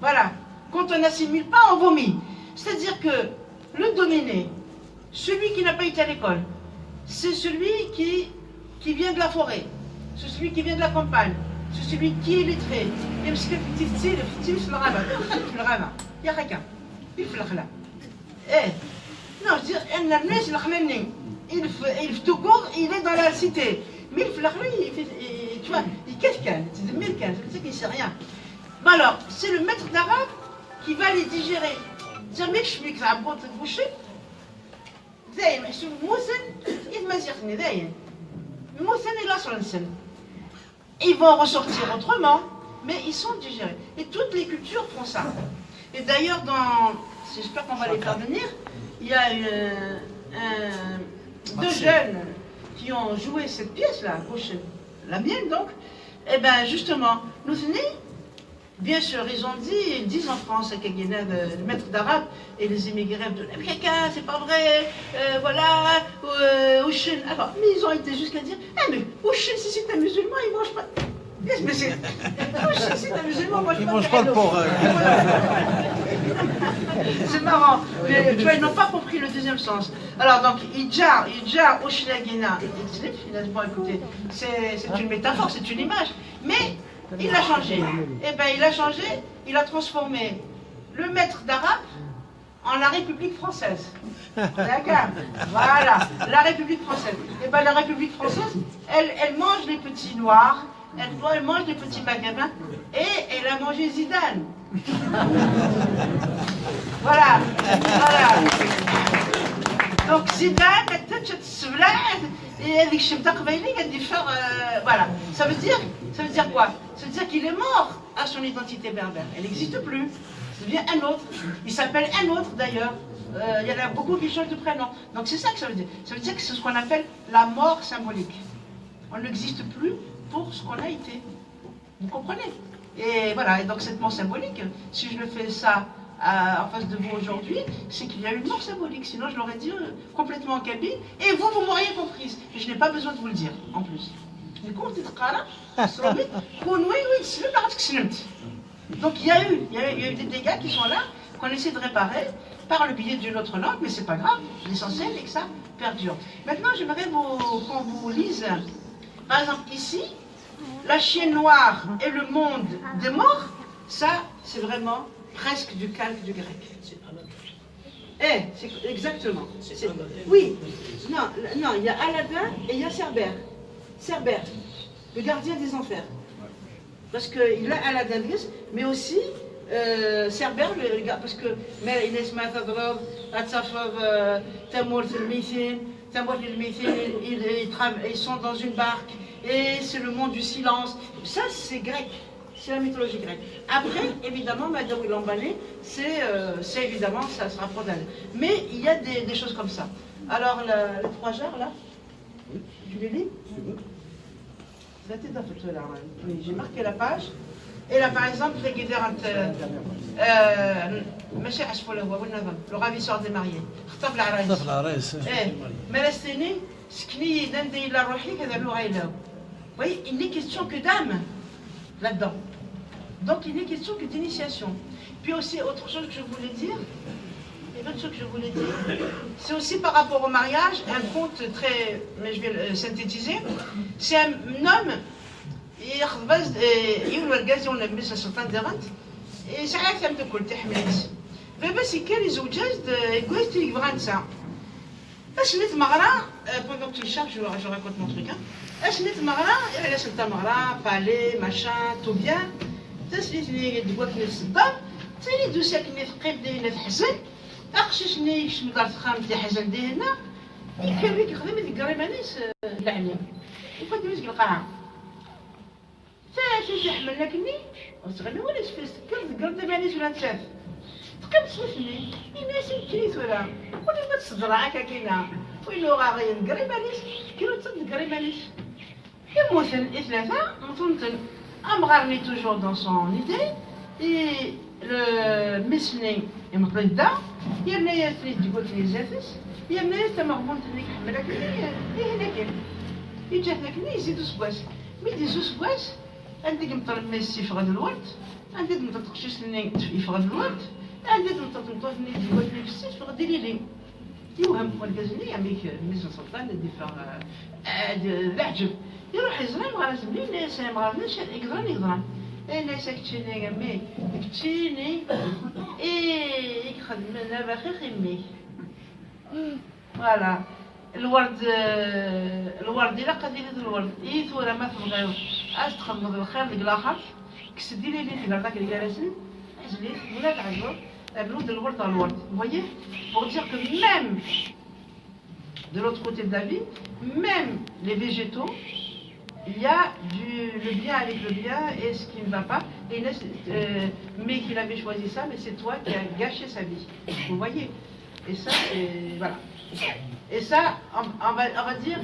Voilà. Quand on n'assimile pas, on vomit. C'est-à-dire que le dominé, celui qui n'a pas été à l'école, c'est celui qui vient de la forêt, c'est celui qui vient de la campagne, c'est celui qui est lettré. Il y a quelqu'un. Il fait la non, je veux dire, il tout court, il est dans la cité. Mais il fait, tu vois, il est quelqu'un, c'est de quelqu'un, c'est qu'il ne sait rien. Bon alors, c'est le maître d'arabe qui va les digérer. Jamais je suis à bout de boucher. دايما شوف موسن يتمازيقني دايما موسن إلا صنسن. Ils vont ressortir autrement, mais ils sont digérés. Et toutes les cultures font ça. Et d'ailleurs, j'espère qu'on va les faire venir, il y a deux jeunes qui ont joué cette pièce-là, la mienne donc. Et bien justement, nous venons. Bien sûr, ils disent en France, le maître d'arabe et les immigrés de quelqu'un, c'est pas vrai, voilà, Ouchen. Alors, mais ils ont été jusqu'à dire, mais Ouchen, si c'est un musulman, il mange pas. Mais c'est. Ouchen, si c'est un musulman, il mange pas de porc. C'est marrant, mais tu vois, ils n'ont pas compris le deuxième sens. Alors, donc, Idjar, Ouchlagina, bon, écoutez, c'est une métaphore, c'est une image, mais. Il a changé. Eh bien, il a changé, il a transformé le maître d'arabe en la République française. D'accord? Voilà, la République française. Eh bien, la République française, elle mange les petits noirs, elle mange les petits maghrébins, et elle a mangé Zidane. Voilà, voilà. Donc Zidane, et avec Chemta Kvaili, il a dit faire. Voilà. Ça veut dire quoi? Ça veut dire qu'il est mort à son identité berbère. Elle n'existe plus. Ça devient un autre. Il s'appelle un autre d'ailleurs. Il y en a beaucoup qui changent de prénom. Donc c'est ça que ça veut dire. Ça veut dire que c'est ce qu'on appelle la mort symbolique. On n'existe plus pour ce qu'on a été. Vous comprenez? Et voilà. Et donc cette mort symbolique, si je le fais ça en face de vous aujourd'hui, c'est qu'il y a une mort symbolique. Sinon, je l'aurais dit complètement en kabyle. Et vous m'auriez comprise. Et je n'ai pas besoin de vous le dire, en plus. Donc, il y a eu des dégâts qui sont là, qu'on essaie de réparer par le biais d'une autre langue, mais c'est pas grave. L'essentiel est que ça perdure. Maintenant, j'aimerais qu'on vous lise, par exemple, ici, la chienne noire et le monde des morts. Ça, c'est vraiment presque du calque du grec. C'est exactement. Oui, non, il y a Aladdin et il y a Cerbère. Cerbère, le gardien des enfers. Parce qu'il a Aladdin, mais aussi Cerbère, le gars, parce que ils sont dans une barque et c'est le monde du silence. Ça, c'est grec. C'est la mythologie grecque. Après, évidemment, Madawi Lambané, c'est évidemment, ça se rapproche d'elle. Mais il y a des choses comme ça. Alors, les 3 genres, là, tu les lis? Oui, j'ai marqué la page. Et là, par exemple, le ravisseur des mariés. طفل عرايس Vous voyez, il n'est question que d'âme là-dedans. Donc il n'est question que d'initiation. Puis aussi, autre chose que je voulais dire, c'est aussi par rapport au mariage, un conte très, mais je vais le synthétiser, c'est un homme, يولوا الرجال يولوا لابس السلطان ديرانت ساعات لم تاكل تحملت فبس كان زوجات كويس يبغى نسى اش نيت مغرا pendant que tu cherches je raconte mon truc اش نيت مغرا على سلطان مغرا بالي ماشان تو بيان تسليتني دبوكني الصدام تاني دوساكني ثقيب دينا تحزن اقششني شمدار خامتي حزن دينا يكريك يخدم ديك قريبانيس لعني وفات مسك القاعه شي حملنا كني وصغرني ولا شفت سكر قرد بانيس ولا نشاف تقبل سوسني الناس كريت ولا ما تصدر هكا كاينه وين غاغي نقري بانيس كيلو تصد قري بانيس يموتن ثلاثه مطنتن امغارني توجور دون سون ايدي مسني يمطلدا يرنا ياسري تقول لي زافس يرنا ياستا مغبون تنيك حملها كني هنا كاين يجاتنا كني يزيدو سكواس ميدي زو سكواس عندك مطر ميسي في غد الورد عندك مطر تقشيشني في غد الورد عندك مطر تنطوفني تقولني في السيف في غد ليلي يوهم والكازني يعميك ميزن سلطان اللي في العجب يروح يزرع مغارز منين ناس مغارز يقدران الناس كتشيني مي كتشيني يخدم لنا باخي خمي فوالا الورد إلا قديمة الورد ثورة ما تبغيو اش تخمض الخير ديك الاخر كسدي لي في هذاك اللي جالسين اجلس ولا تعذر الورد الورد على الورد voyez pour dire que même de l'autre côté de la vie même les végétaux il y a le bien avec le bien et ce qui ne va pas et mais qu'il avait choisi ça mais c'est toi qui as gâché sa vie vous voyez et ça c'est voilà et ça on va dire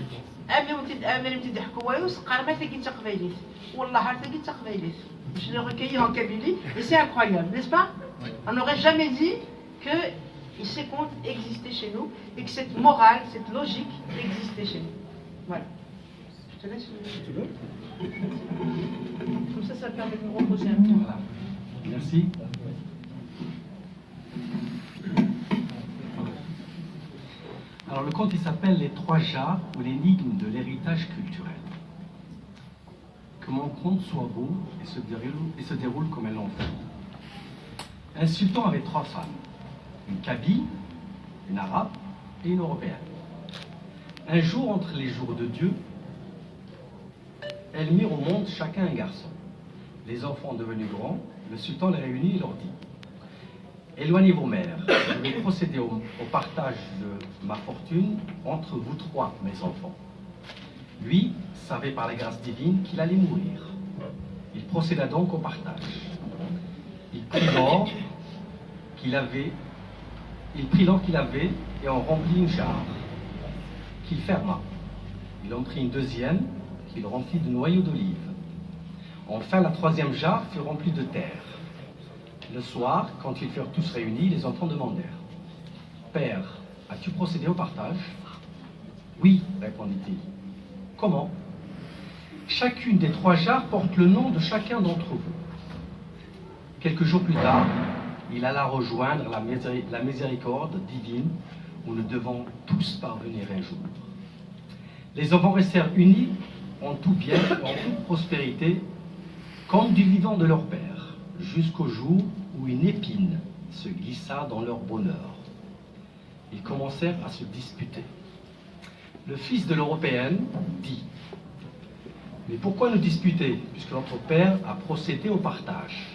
je l'ai recueilli en Kabylie et c'est incroyable, n'est-ce pas? On n'aurait jamais dit que ces contes existaient chez nous et que cette morale, cette logique existait chez nous. Voilà. Je te laisse. Comme ça permet de me reposer un peu. Voilà. Merci. Alors le conte il s'appelle Les Trois Jarres ou l'énigme de l'héritage culturel. Que mon conte soit beau et se déroule comme un enfant. Un sultan avait trois femmes, une Kabyle, une Arabe et une Européenne. Un jour entre les jours de Dieu, elles mirent au monde chacun un garçon. Les enfants devenus grands, le sultan les réunit et leur dit: éloignez vos mères, je vais procéder au partage de ma fortune entre vous trois, mes enfants. Lui savait par la grâce divine qu'il allait mourir. Il procéda donc au partage. Il prit l'or qu'il avait et en remplit une jarre, qu'il ferma. Il en prit une deuxième, qu'il remplit de noyaux d'olive. Enfin, la troisième jarre fut remplie de terre. Le soir, quand ils furent tous réunis, les enfants demandèrent: Père, as-tu procédé au partage? Oui, répondit-il. Comment? Chacune des trois jarres porte le nom de chacun d'entre vous. Quelques jours plus tard, il alla rejoindre la miséricorde divine où nous devons tous parvenir un jour. Les enfants restèrent unis en tout bien et en toute prospérité, comme du vivant de leur père, jusqu'au jour où une épine se glissa dans leur bonheur. Ils commencèrent à se disputer. Le fils de l'Européenne dit: mais pourquoi nous disputer, puisque notre père a procédé au partage?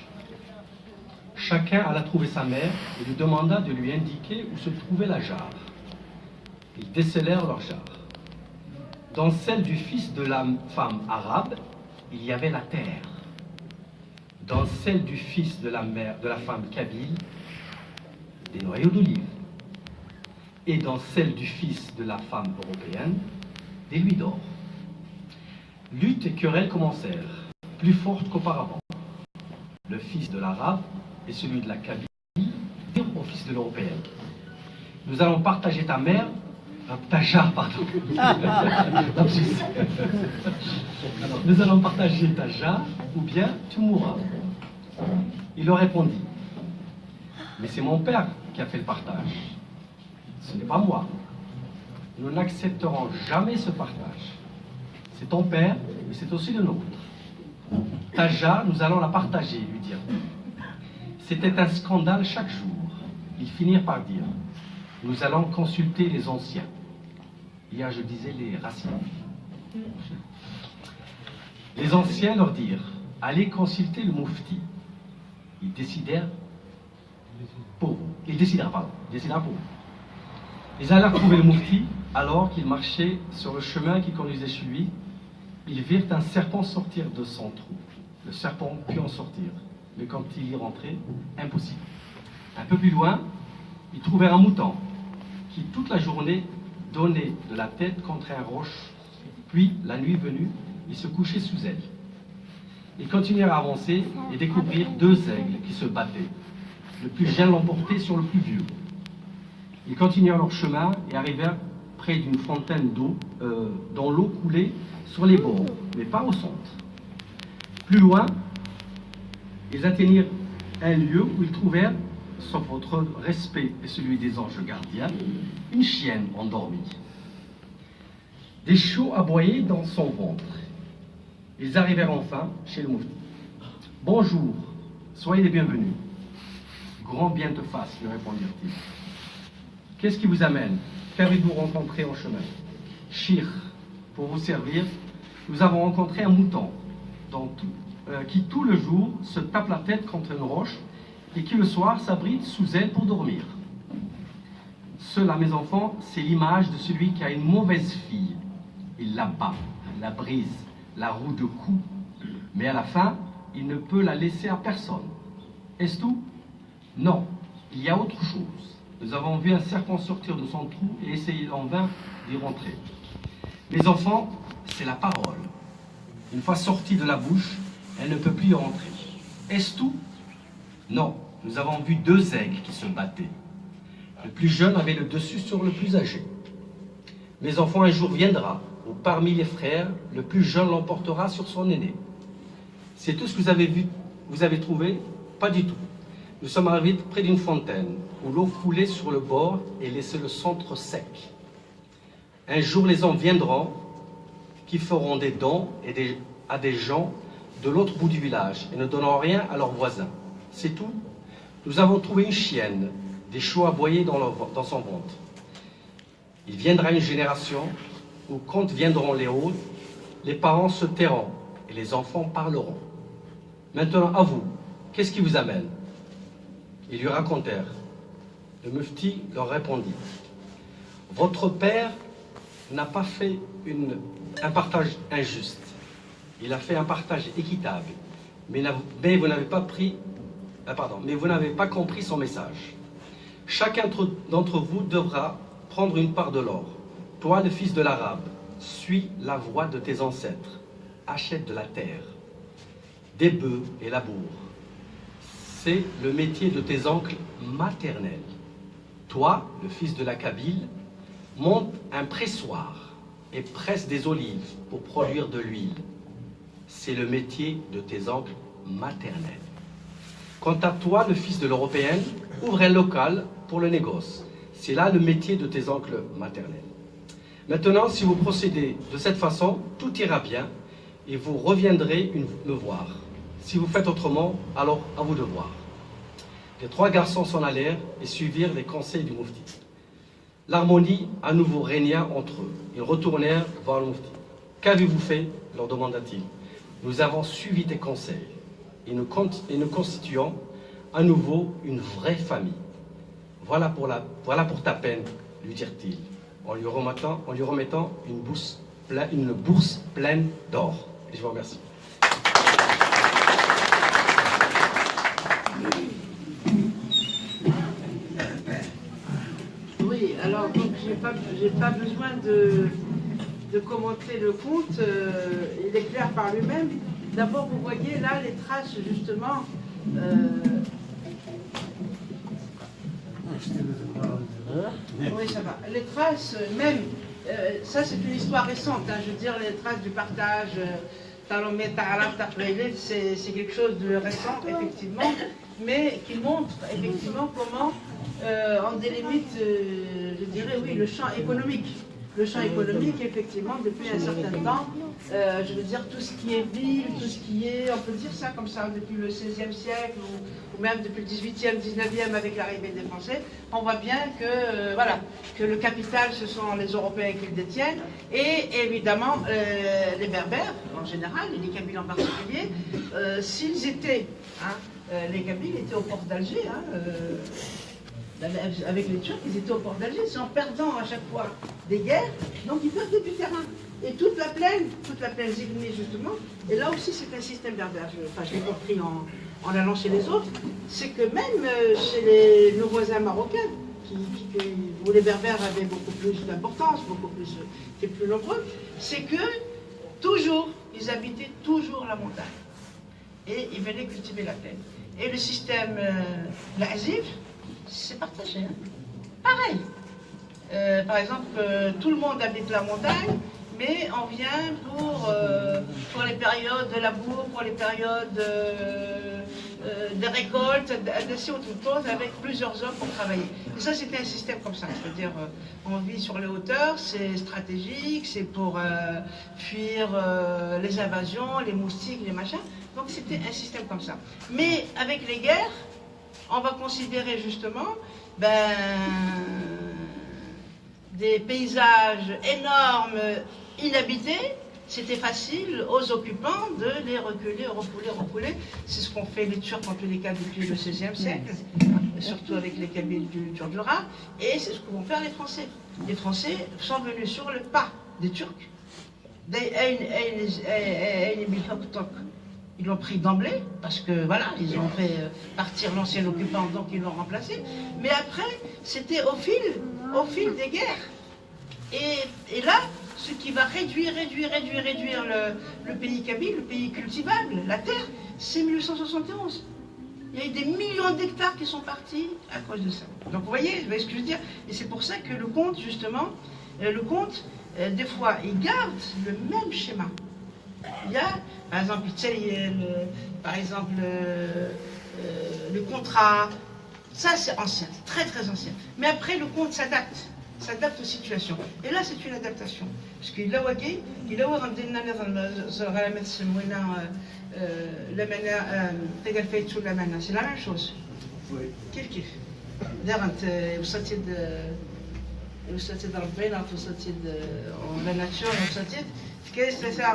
Chacun alla trouver sa mère et lui demanda de lui indiquer où se trouvait la jarre. Ils décelèrent leur jarre. Dans celle du fils de la femme arabe, il y avait la terre. Dans celle du fils de la femme kabyle, des noyaux d'olive. Et dans celle du fils de la femme européenne, des louis d'or. Lutte et querelle commencèrent, plus fortes qu'auparavant. le fils de l'arabe et celui de la Kabylie, dire au fils de l'européenne. Nous allons partager ta mère, Taja, pardon. Lapsus. Nous allons partager Taja, ou bien tu mourras. Il leur répondit, mais c'est mon père qui a fait le partage. Ce n'est pas moi. Nous n'accepterons jamais ce partage. C'est ton père, mais c'est aussi le nôtre. Taja, nous allons la partager, lui dire. C'était un scandale chaque jour. Ils finirent par dire, nous allons consulter les anciens. Hier, je disais les racines. Les anciens leur dirent, allez consulter le Moufti. Ils décidèrent pour vous. Il décidera pour vous. Ils allèrent trouver le Moufti alors qu'il marchait sur le chemin qui conduisait chez lui. Ils virent un serpent sortir de son trou. Le serpent put en sortir, mais quand il y rentrait, impossible. Un peu plus loin, ils trouvèrent un mouton qui toute la journée donnait de la tête contre un roche. Puis, la nuit venue, ils se couchaient sous elle. Ils continuèrent à avancer et découvrirent 2 aigles qui se battaient. Le plus jeune l'emportait sur le plus vieux. Ils continuèrent leur chemin et arrivèrent près d'une fontaine d'eau dont l'eau coulait sur les bords, mais pas au centre. Plus loin, ils atteignirent un lieu où ils trouvèrent, sauf votre respect et celui des anges gardiens, une chienne endormie. Des chiots aboyaient dans son ventre. Ils arrivèrent enfin chez le Moufti. « Bonjour, soyez les bienvenus. »« Grand bien te fasse, lui répondirent-ils. »« Qu'est-ce qui vous amène? Qu'avez-vous rencontré en chemin? »« Chir, pour vous servir, nous avons rencontré un mouton qui tout le jour se tape la tête contre une roche et qui le soir s'abrite sous elle pour dormir. Cela, mes enfants, c'est l'image de celui qui a une mauvaise fille. Il la bat, la brise, la roue de coups, mais à la fin, il ne peut la laisser à personne. Est-ce tout? Non, il y a autre chose. Nous avons vu un serpent sortir de son trou et essayer en vain d'y rentrer. Mes enfants, c'est la parole. Une fois sortie de la bouche, elle ne peut plus y rentrer. Est-ce tout? Non, nous avons vu 2 aigles qui se battaient. Le plus jeune avait le dessus sur le plus âgé. Mes enfants, un jour viendra où parmi les frères, le plus jeune l'emportera sur son aîné. C'est tout ce que vous avez trouvé? Pas du tout. Nous sommes arrivés près d'une fontaine où l'eau coulait sur le bord et laissait le centre sec. Un jour, les hommes viendront qui feront des dons à des gens de l'autre bout du village et ne donneront rien à leurs voisins. C'est tout. Nous avons trouvé une chienne, des chiots aboyés dans son ventre. Il viendra une génération où, quand viendront les hôtes, les parents se tairont et les enfants parleront. Maintenant, à vous, qu'est-ce qui vous amène? Ils lui racontèrent. Le Moufti leur répondit. Votre père n'a pas fait un partage injuste. Il a fait un partage équitable, mais vous n'avez pas compris son message. Chacun d'entre vous devra prendre une part de l'or. Toi, le fils de l'arabe, suis la voie de tes ancêtres. Achète de la terre, des bœufs et labour. C'est le métier de tes oncles maternels. Toi, le fils de la Kabyle, monte un pressoir et presse des olives pour produire de l'huile. C'est le métier de tes oncles maternels. Quant à toi, le fils de l'européenne, ouvre un local pour le négoce. C'est là le métier de tes oncles maternels. Maintenant, si vous procédez de cette façon, tout ira bien et vous reviendrez me voir. Si vous faites autrement, alors à vous de voir. Les 3 garçons s'en allèrent et suivirent les conseils du Moufti. L'harmonie à nouveau régna entre eux. Ils retournèrent voir le Moufti. « Qu'avez-vous fait » leur demanda-t-il. « Nous avons suivi tes conseils et nous constituons à nouveau une vraie famille. Voilà pour ta peine, lui dirent-ils, en lui remettant une bourse pleine d'or. » Et je vous remercie. Oui, alors donc j'ai pas besoin de commenter le conte, il est clair par lui-même. D'abord, vous voyez là les traces justement Oui, ça va. Les traces, même, ça c'est une histoire récente, hein, je veux dire, les traces du partage, c'est quelque chose de récent, effectivement, mais qui montre effectivement comment on délimite, je dirais, oui, le champ économique. Le champ économique, effectivement, depuis un certain temps, je veux dire, tout ce qui est ville, tout ce qui est, on peut dire ça comme ça, depuis le XVIe siècle, ou même depuis le XVIIIe, XIXe, avec l'arrivée des Français, on voit bien que, voilà, que le capital, ce sont les Européens qui le détiennent, et évidemment, les Berbères, en général, et les Kabyles en particulier, s'ils étaient, hein, les Kabyles étaient au port d'Alger, hein, avec les Turcs, ils étaient au port d'Alger, c'est en perdant à chaque fois des guerres, donc ils perdaient du terrain. Et toute la plaine Zigné justement, et là aussi c'est un système berbère, je l'ai compris en allant chez les autres, c'est que même chez nos voisins marocains, où les berbères avaient beaucoup plus d'importance, étaient plus nombreux, c'est que toujours, ils habitaient toujours la montagne. Et ils venaient cultiver la plaine. Et le système l'Azif, c'est partagé. Hein. Pareil. Par exemple, tout le monde habite la montagne, mais on vient pour les périodes de labour, pour les périodes de récolte, avec plusieurs hommes pour travailler. Et ça, c'était un système comme ça. C'est-à-dire, on vit sur les hauteurs, c'est stratégique, c'est pour fuir les invasions, les moustiques, les machins. Donc, c'était un système comme ça. Mais avec les guerres, on va considérer justement des paysages énormes, inhabités. C'était facile aux occupants de les reculer, refouler. C'est ce qu'ont fait les Turcs en tous les cas depuis le XVIe siècle, surtout avec les Kabyles du Dura, et c'est ce que vont faire les Français. Les Français sont venus sur le pas des Turcs. Ils l'ont pris d'emblée, parce que voilà, ils ont fait partir l'ancien occupant, donc ils l'ont remplacé. Mais après, c'était au fil des guerres. Et là, ce qui va réduire le pays kabyle, le pays cultivable, la terre, c'est 1871. Il y a eu des millions d'hectares qui sont partis à cause de ça. Donc vous voyez ce que je veux dire? Et c'est pour ça que le conte, justement, des fois, il garde le même schéma. Il y a, par exemple, le contrat, ça c'est ancien, très très ancien. Mais après, le conte s'adapte aux situations. Et là, c'est une adaptation. Parce qu'il a c'est la même chose. كيف وصلتي ربينا وصلتي la nature وصلتي كاين ثلاثة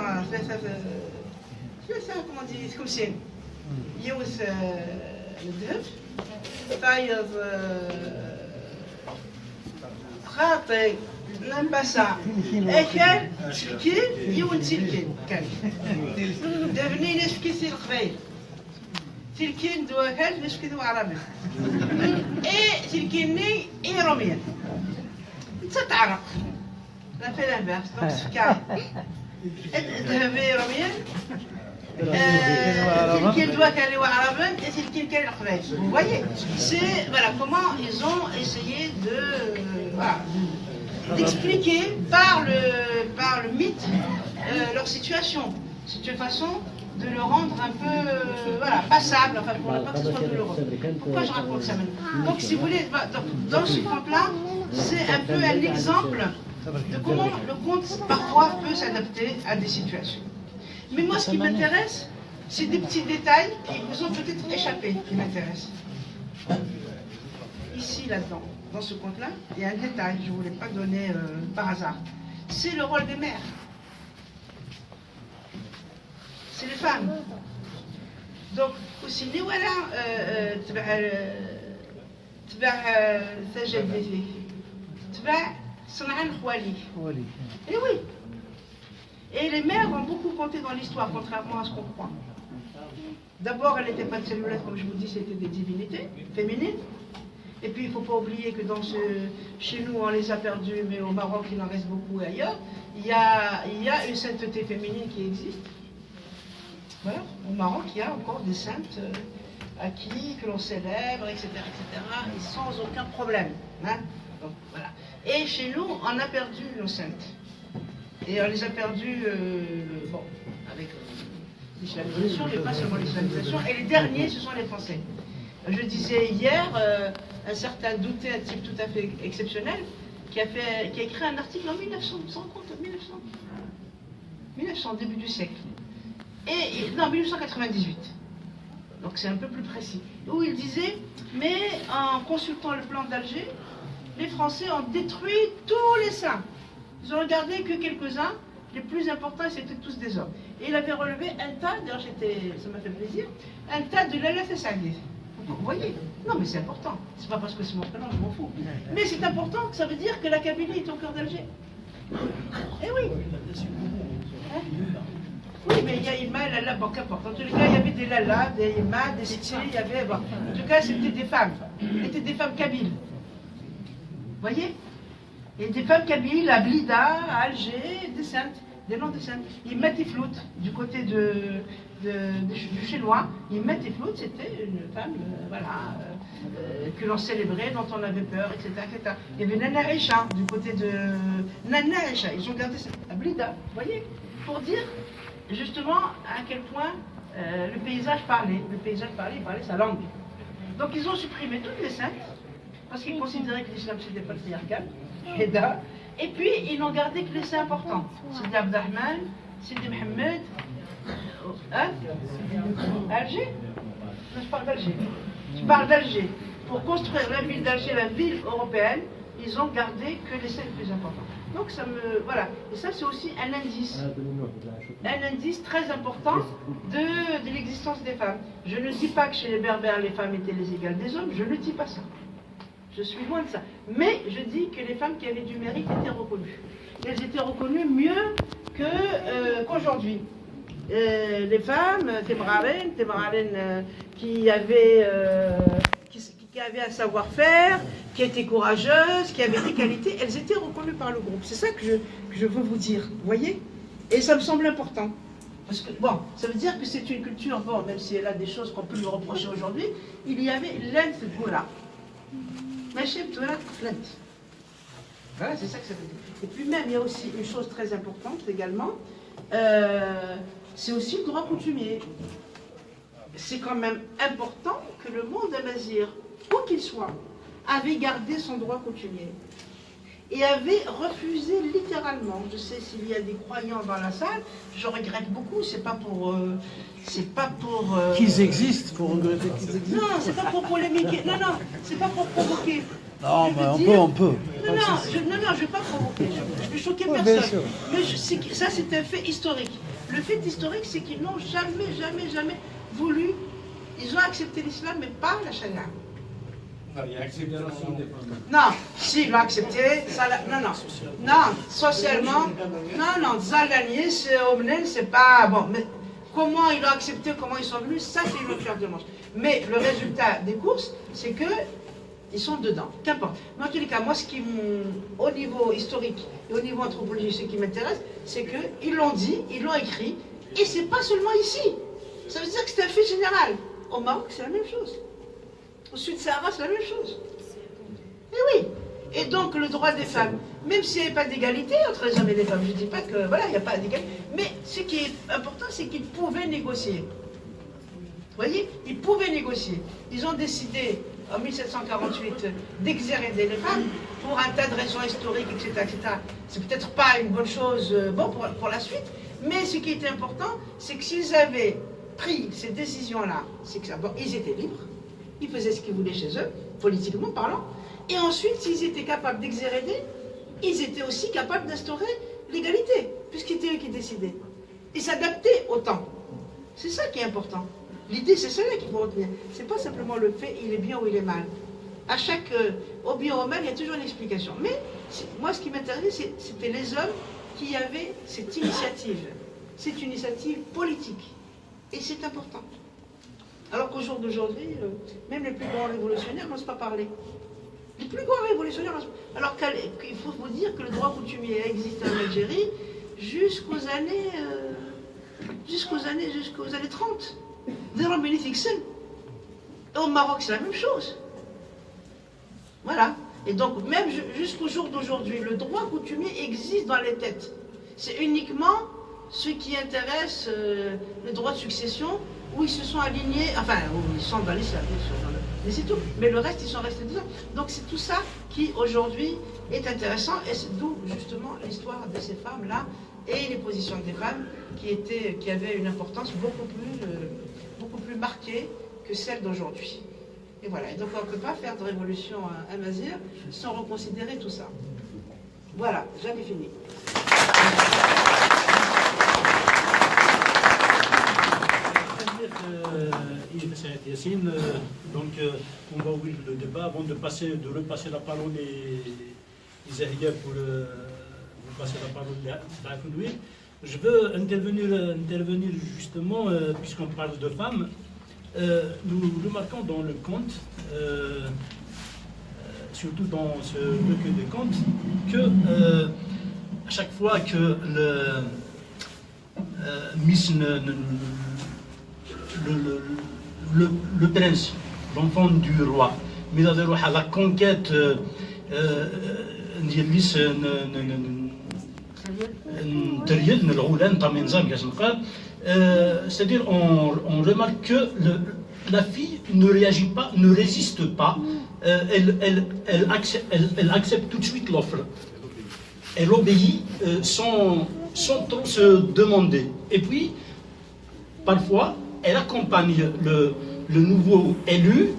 كومون دي كلشي يوث الذهب فايض خاطي نبسا اكل تلكين يون تلكين كان دابني ناس كيسي القبايل تلكين دوا كان ناس كيدوا عربي اي تلكيني اي روميان انت تعرق لا في لا باس دونك سكا ذهبي روميان تلكين دوا كان عربا et تلكين كان القبايل vous voyez c'est voilà comment ils ont essayé de d'expliquer par le mythe leur situation. C'est une façon de le rendre un peu passable, enfin pour ne pas que ce soit douloureux. Pourquoi je raconte ça maintenant? Donc si vous voulez, dans ce conte-là, c'est un peu un exemple de comment le conte parfois peut s'adapter à des situations. Mais moi ce qui m'intéresse, c'est des petits détails qui vous ont peut-être échappé, qui m'intéressent. Ici, là-dedans, dans ce conte-là, il y a un détail, je ne voulais pas donner par hasard. C'est le rôle des mères. C'est les femmes. Donc, aussi, voilà, et oui. Et les mères ont beaucoup compté dans l'histoire, contrairement à ce qu'on croit. D'abord, elles n'étaient pas de cellulaires, comme je vous dis, c'était des divinités féminines. Et puis, il ne faut pas oublier que chez nous, on les a perdus, mais au Maroc, il en reste beaucoup et ailleurs. Il y a une sainteté féminine qui existe. Voilà, au Maroc, il y a encore des saintes acquis, que l'on célèbre, etc., et sans aucun problème. Hein. Donc, voilà. Et chez nous, on a perdu nos saintes. Et on les a perdus, bon, avec l'islamisation, mais pas seulement l'islamisation. Et les derniers, ce sont les Français. Je disais hier, un certain Douté, un type tout à fait exceptionnel, qui a écrit un article en 1900, vous vous rendez compte, 1900, début du siècle. Non, 1898. Donc c'est un peu plus précis. Où il disait, mais en consultant le plan d'Alger, les Français ont détruit tous les saints. Ils ont regardé que quelques-uns, les plus importants, c'était tous des hommes. Et il avait relevé un tas, d'ailleurs ça m'a fait plaisir, un tas de l'Alaf Saadi. Vous voyez? Non, mais c'est important. C'est pas parce que c'est mon prénom, je m'en fous. Mais c'est important, ça veut dire que la Kabylie est au cœur d'Alger. Eh oui. Hein? Oui, mais il y a Ima, Lala, bon, qu'importe. En tous les cas, il y avait des Lala, des Ima, des Siti, il y avait. Bon. En tout cas, c'était des femmes. C'était des femmes kabyles. Vous voyez? Et des femmes kabyles à Blida, à Alger, des saintes, des noms de saintes. Ils mettent des floutes du côté du Chinois. Ils mettent des floutes, c'était une femme, que l'on célébrait, dont on avait peur, etc., etc. Il y avait Nana Aïcha, du côté de Nana Aïcha. Ils ont gardé ça à Blida, vous voyez? Pour dire justement à quel point le paysage parlait. Le paysage parlait, il parlait sa langue. Donc ils ont supprimé toutes les saintes, parce qu'ils considéraient que l'islam c'était patriarcal. Et puis ils n'ont gardé que les saints importants. Sidi Abdelrahman, Sidi Mohamed, hein? Alger? Non, je parle d'Alger. Je parle d'Alger. Pour construire la ville d'Alger, la ville européenne, ils ont gardé que les saints les plus importants. Donc ça me... Voilà. Et ça c'est aussi un indice très important de l'existence des femmes. Je ne dis pas que chez les Berbères les femmes étaient les égales des hommes, je ne dis pas ça. Je suis loin de ça. Mais je dis que les femmes qui avaient du mérite étaient reconnues. Elles étaient reconnues mieux qu'aujourd'hui. Les femmes, Temraren, qui avaient un savoir-faire, qui étaient courageuses, qui avaient des qualités, elles étaient reconnues par le groupe. C'est ça que je veux vous dire, vous voyez? Et ça me semble important. Parce que, bon, ça veut dire que c'est une culture, bon, même si elle a des choses qu'on peut lui reprocher aujourd'hui, il y avait l'Ent-Goula. Voilà, c'est ça que ça veut dire. Et puis même, il y a aussi une chose très importante également, c'est aussi le droit coutumier. C'est quand même important que le monde amazigh, où qu'il soit, avait gardé son droit coutumier. Et avait refusé littéralement. Je sais s'il y a des croyants dans la salle, je regrette beaucoup, c'est pas pour... Qu'ils existent, pour regretter qu'ils existent. Non, c'est pas pour polémiquer, non, c'est pas pour provoquer. Non, mais on peut. Non, je ne vais pas provoquer, je vais choquer personne. Mais ça, c'est un fait historique. Le fait historique, c'est qu'ils n'ont jamais voulu, ils ont accepté l'islam, mais pas la charia. Non, si, ils l'ont accepté, non, socialement, non, Zalanier, c'est Omnen, c'est pas, bon, mais comment ils l'ont accepté, comment ils sont venus, ça c'est une autre paire de manches. Mais le résultat des courses, c'est que ils sont dedans, qu'importe. Mais en tous les cas, moi, au niveau historique et au niveau anthropologique, ce qui m'intéresse, c'est qu'ils l'ont dit, ils l'ont écrit, et c'est pas seulement ici. Ça veut dire que c'est un fait général. Au Maroc, c'est la même chose. Au Sud-Sahara, c'est la même chose. Et oui. Et donc, le droit des femmes, même s'il n'y avait pas d'égalité entre les hommes et les femmes, je ne dis pas que, voilà, il n'y a pas d'égalité, mais ce qui est important, c'est qu'ils pouvaient négocier. Vous voyez, ils pouvaient négocier. Ils ont décidé, en 1748, d'exhéréder les femmes pour un tas de raisons historiques, etc., etc. C'est peut-être pas une bonne chose, bon, pour la suite, mais ce qui était important, c'est que s'ils avaient pris ces décisions-là, c'est que d'abord, ils étaient libres, ils faisaient ce qu'ils voulaient chez eux, politiquement parlant, et ensuite, s'ils étaient capables d'exhéréder, ils étaient aussi capables d'instaurer l'égalité, puisqu'ils étaient eux qui décidaient. Et s'adapter au temps. C'est ça qui est important. L'idée, c'est celle-là qu'il faut retenir. C'est pas simplement le fait, il est bien ou il est mal. À chaque, au bien ou au mal, il y a toujours une explication. Mais moi, ce qui m'intéressait, c'était les hommes qui avaient cette initiative. C'est une initiative politique. Et c'est important. Alors qu'au jour d'aujourd'hui, même les plus grands révolutionnaires n'osent pas parler. Les plus grands révolutionnaires n'osent pas. Alors qu'il faut vous dire que le droit coutumier a existé en Algérie jusqu'aux années 30. Au Maroc, c'est la même chose. Voilà. Et donc, même jusqu'au jour d'aujourd'hui, le droit coutumier existe dans les têtes. C'est uniquement ce qui intéresse le droit de succession, où ils se sont alignés, enfin, où ils sont dans l'islam, mais c'est tout. Mais le reste, ils sont restés dedans. Donc c'est tout ça qui, aujourd'hui, est intéressant, et c'est d'où, justement, l'histoire de ces femmes-là, et les positions des femmes, qui avaient une importance beaucoup plus marquée que celle d'aujourd'hui. Et voilà, et donc on ne peut pas faire de révolution amazigh sans reconsidérer tout ça. Voilà, j'en ai fini. Yassine, donc on va ouvrir le débat avant de repasser la parole aux Zahia pour vous passer la parole à Khoudoui. Je veux intervenir justement, puisqu'on parle de femmes. Nous remarquons dans le conte, surtout dans ce recueil de contes, que à chaque fois que le prince, l'enfant du roi, mais à la conquête c'est-à-dire on remarque que la fille ne réagit pas, ne résiste pas, elle accepte tout de suite l'offre. Elle obéit sans trop se demander. Et puis, parfois, elle accompagne le nouveau élu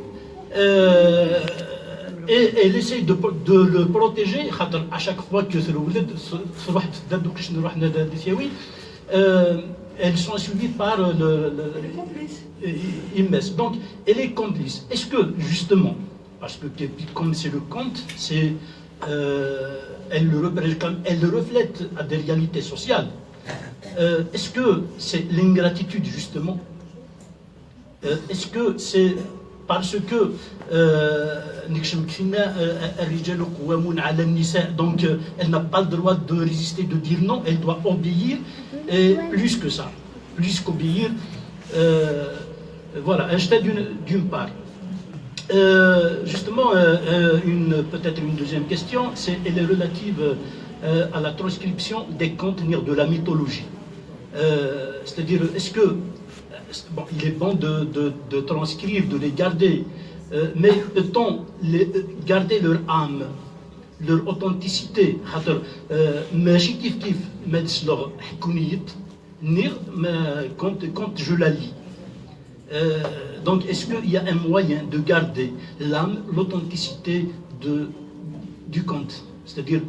et elle essaye de le protéger à chaque fois que c'est le elles sont suivies par Immès. Donc, elle est complice. Est-ce que, justement, parce que comme c'est le conte, elle reflète à des réalités sociales, est-ce que c'est l'ingratitude, justement? Est-ce que c'est parce que donc elle n'a pas le droit de résister, de dire non, elle doit obéir, et plus que ça, plus qu'obéir, voilà, un stade d'une part. Justement, peut-être une deuxième question, elle est relative à la transcription des contenus de la mythologie. C'est-à-dire, est-ce que bon, il est bon de transcrire, de les garder, mais peut-on garder leur âme, leur authenticité, quand je la lis. Donc, est-ce qu'il y a un moyen de garder l'âme, l'authenticité du conte? C'est-à-dire,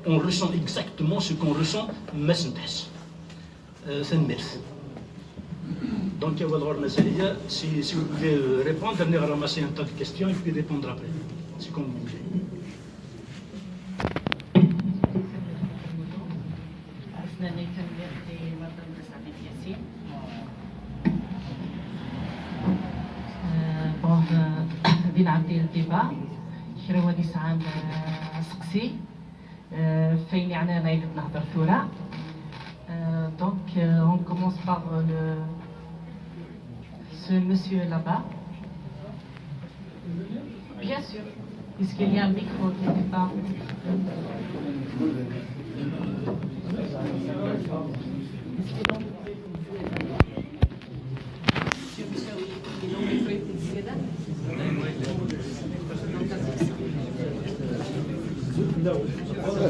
on ressent exactement ce qu'on ressent, c'est une messe. Donc, si vous voulez répondre, venez ramasser un tas de questions et puis répondre après. C'est comme vous voulez. بين عندي الديبا كيرواني ساعان سقسي فين يعني انا اللي نهضر ثورة. Donc on commence par ce monsieur là-bas. Bien sûr, puisqu'il y a un micro quelque part.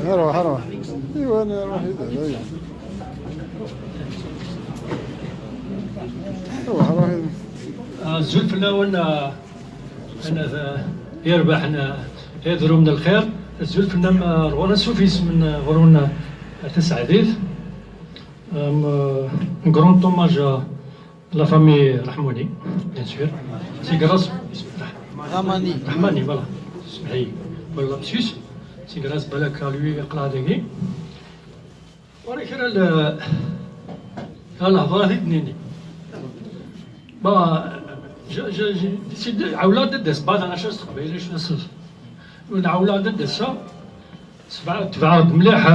هروح ايوه انا اروح الزلف وانا انا يربح يذرو من الخير الزلف غورنا سوفيس من غرونا تسعديث un grand hommage à la famille Rahmouni, bien sûr. C'est grâce Rahmani, voilà. Voilà, lapsus. C'est grâce à lui, à lui. ولكن الهضره هي تنيني با ديسيدي عاولا ددس بعد انا شاش قبيله شنو صف ونعاولا ددسها تبعد مليح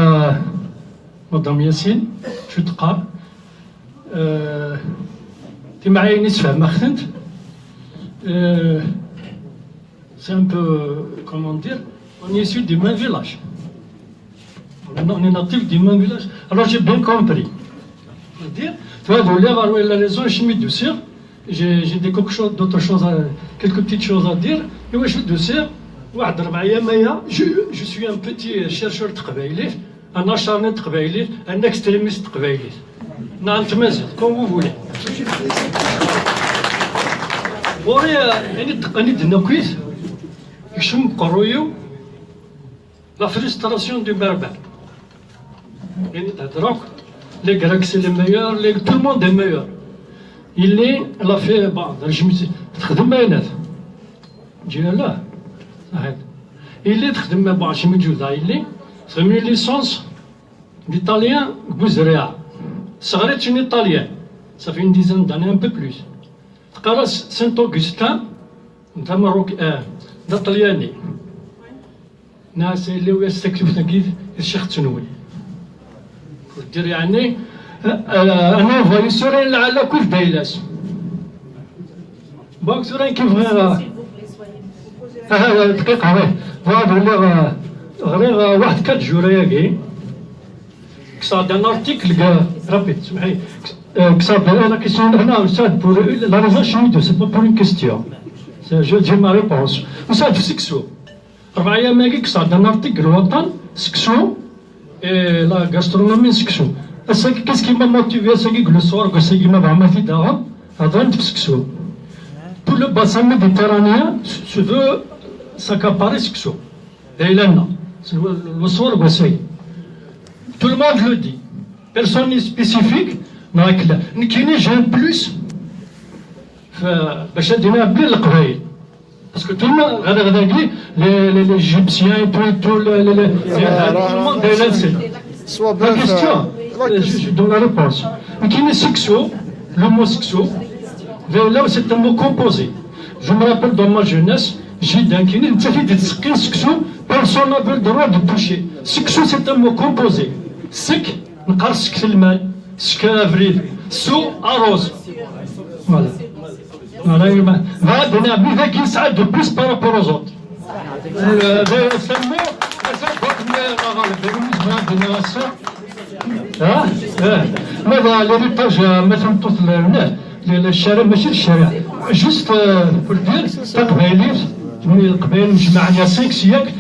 مدام ياسين شو تقال تي معايا نسفه ما خدمت c'est un peu, comment dire, on est issu du même village. On est natif du même village. Alors j'ai bien compris. Dire, tu vois, de l'air à la raison, je suis de sir. J'ai d'autres choses, quelques petites choses à dire. Et ouais, je suis de sir. Je suis un petit chercheur de un acharné de un extrémiste de comme vous voulez. La frustration du berbère. Les Grecs c'est les meilleurs, tout le monde est meilleur. Elle a fait, je me suis dit, il est très bien, je me dis, c'est une licence d'italien, Gouzrea. C'est une italienne, ça fait une dizaine d'années, un peu plus. Saint-Augustin, d'Italiani. ناس اللي هو يستكشف نقيد الشيخ تنوي. دير يعني أنا فاي سورين على كيف دايلاس. باك سورين كيف دقيقة واه فهاد ولا غير واحد 4 جور ياكي كصاد ان ارتيكل رابيد سمحي كصاد انا كيسون هنا استاذ بور لا ريزون شنو دو سي با بور اون كيستيون جو جي ما ريبونس استاذ سكسو 4 أيام هاكي كصاد ان ارتيكل الوطن سكسو لا غاسترونومي سكسو qu'est-ce qui m'a motivé c'est que le soir que c'est qui m'a vraiment d'avant avant sexo tout le bassin méditerranéen se veut s'accaparer sexo et là non le soir que c'est tout le monde le dit personne n'est spécifique non là نكيني j'aime plus باش ندينا بين القبائل parce que tout le monde regarde les Égyptiens et tout le monde est là la question je donne la réponse. Mais qui est sexo, le mot sexo, là c'est un mot composé. Je me rappelle dans ma jeunesse, j'ai dit qu'il y a des sexo, personne n'a le droit de toucher. Sexo c'est un mot composé. Sec, n'qarsek filman, sek avril, sou arrose. Voilà. Voilà, on a vu qu'il s'aide de plus par rapport aux autres. C'est un mot, ماذا ليريتاج مثلا توصل هنا للشارع ماشي للشارع جوست بور دير تقبايلي من القبائل مجمعنا 5 سياك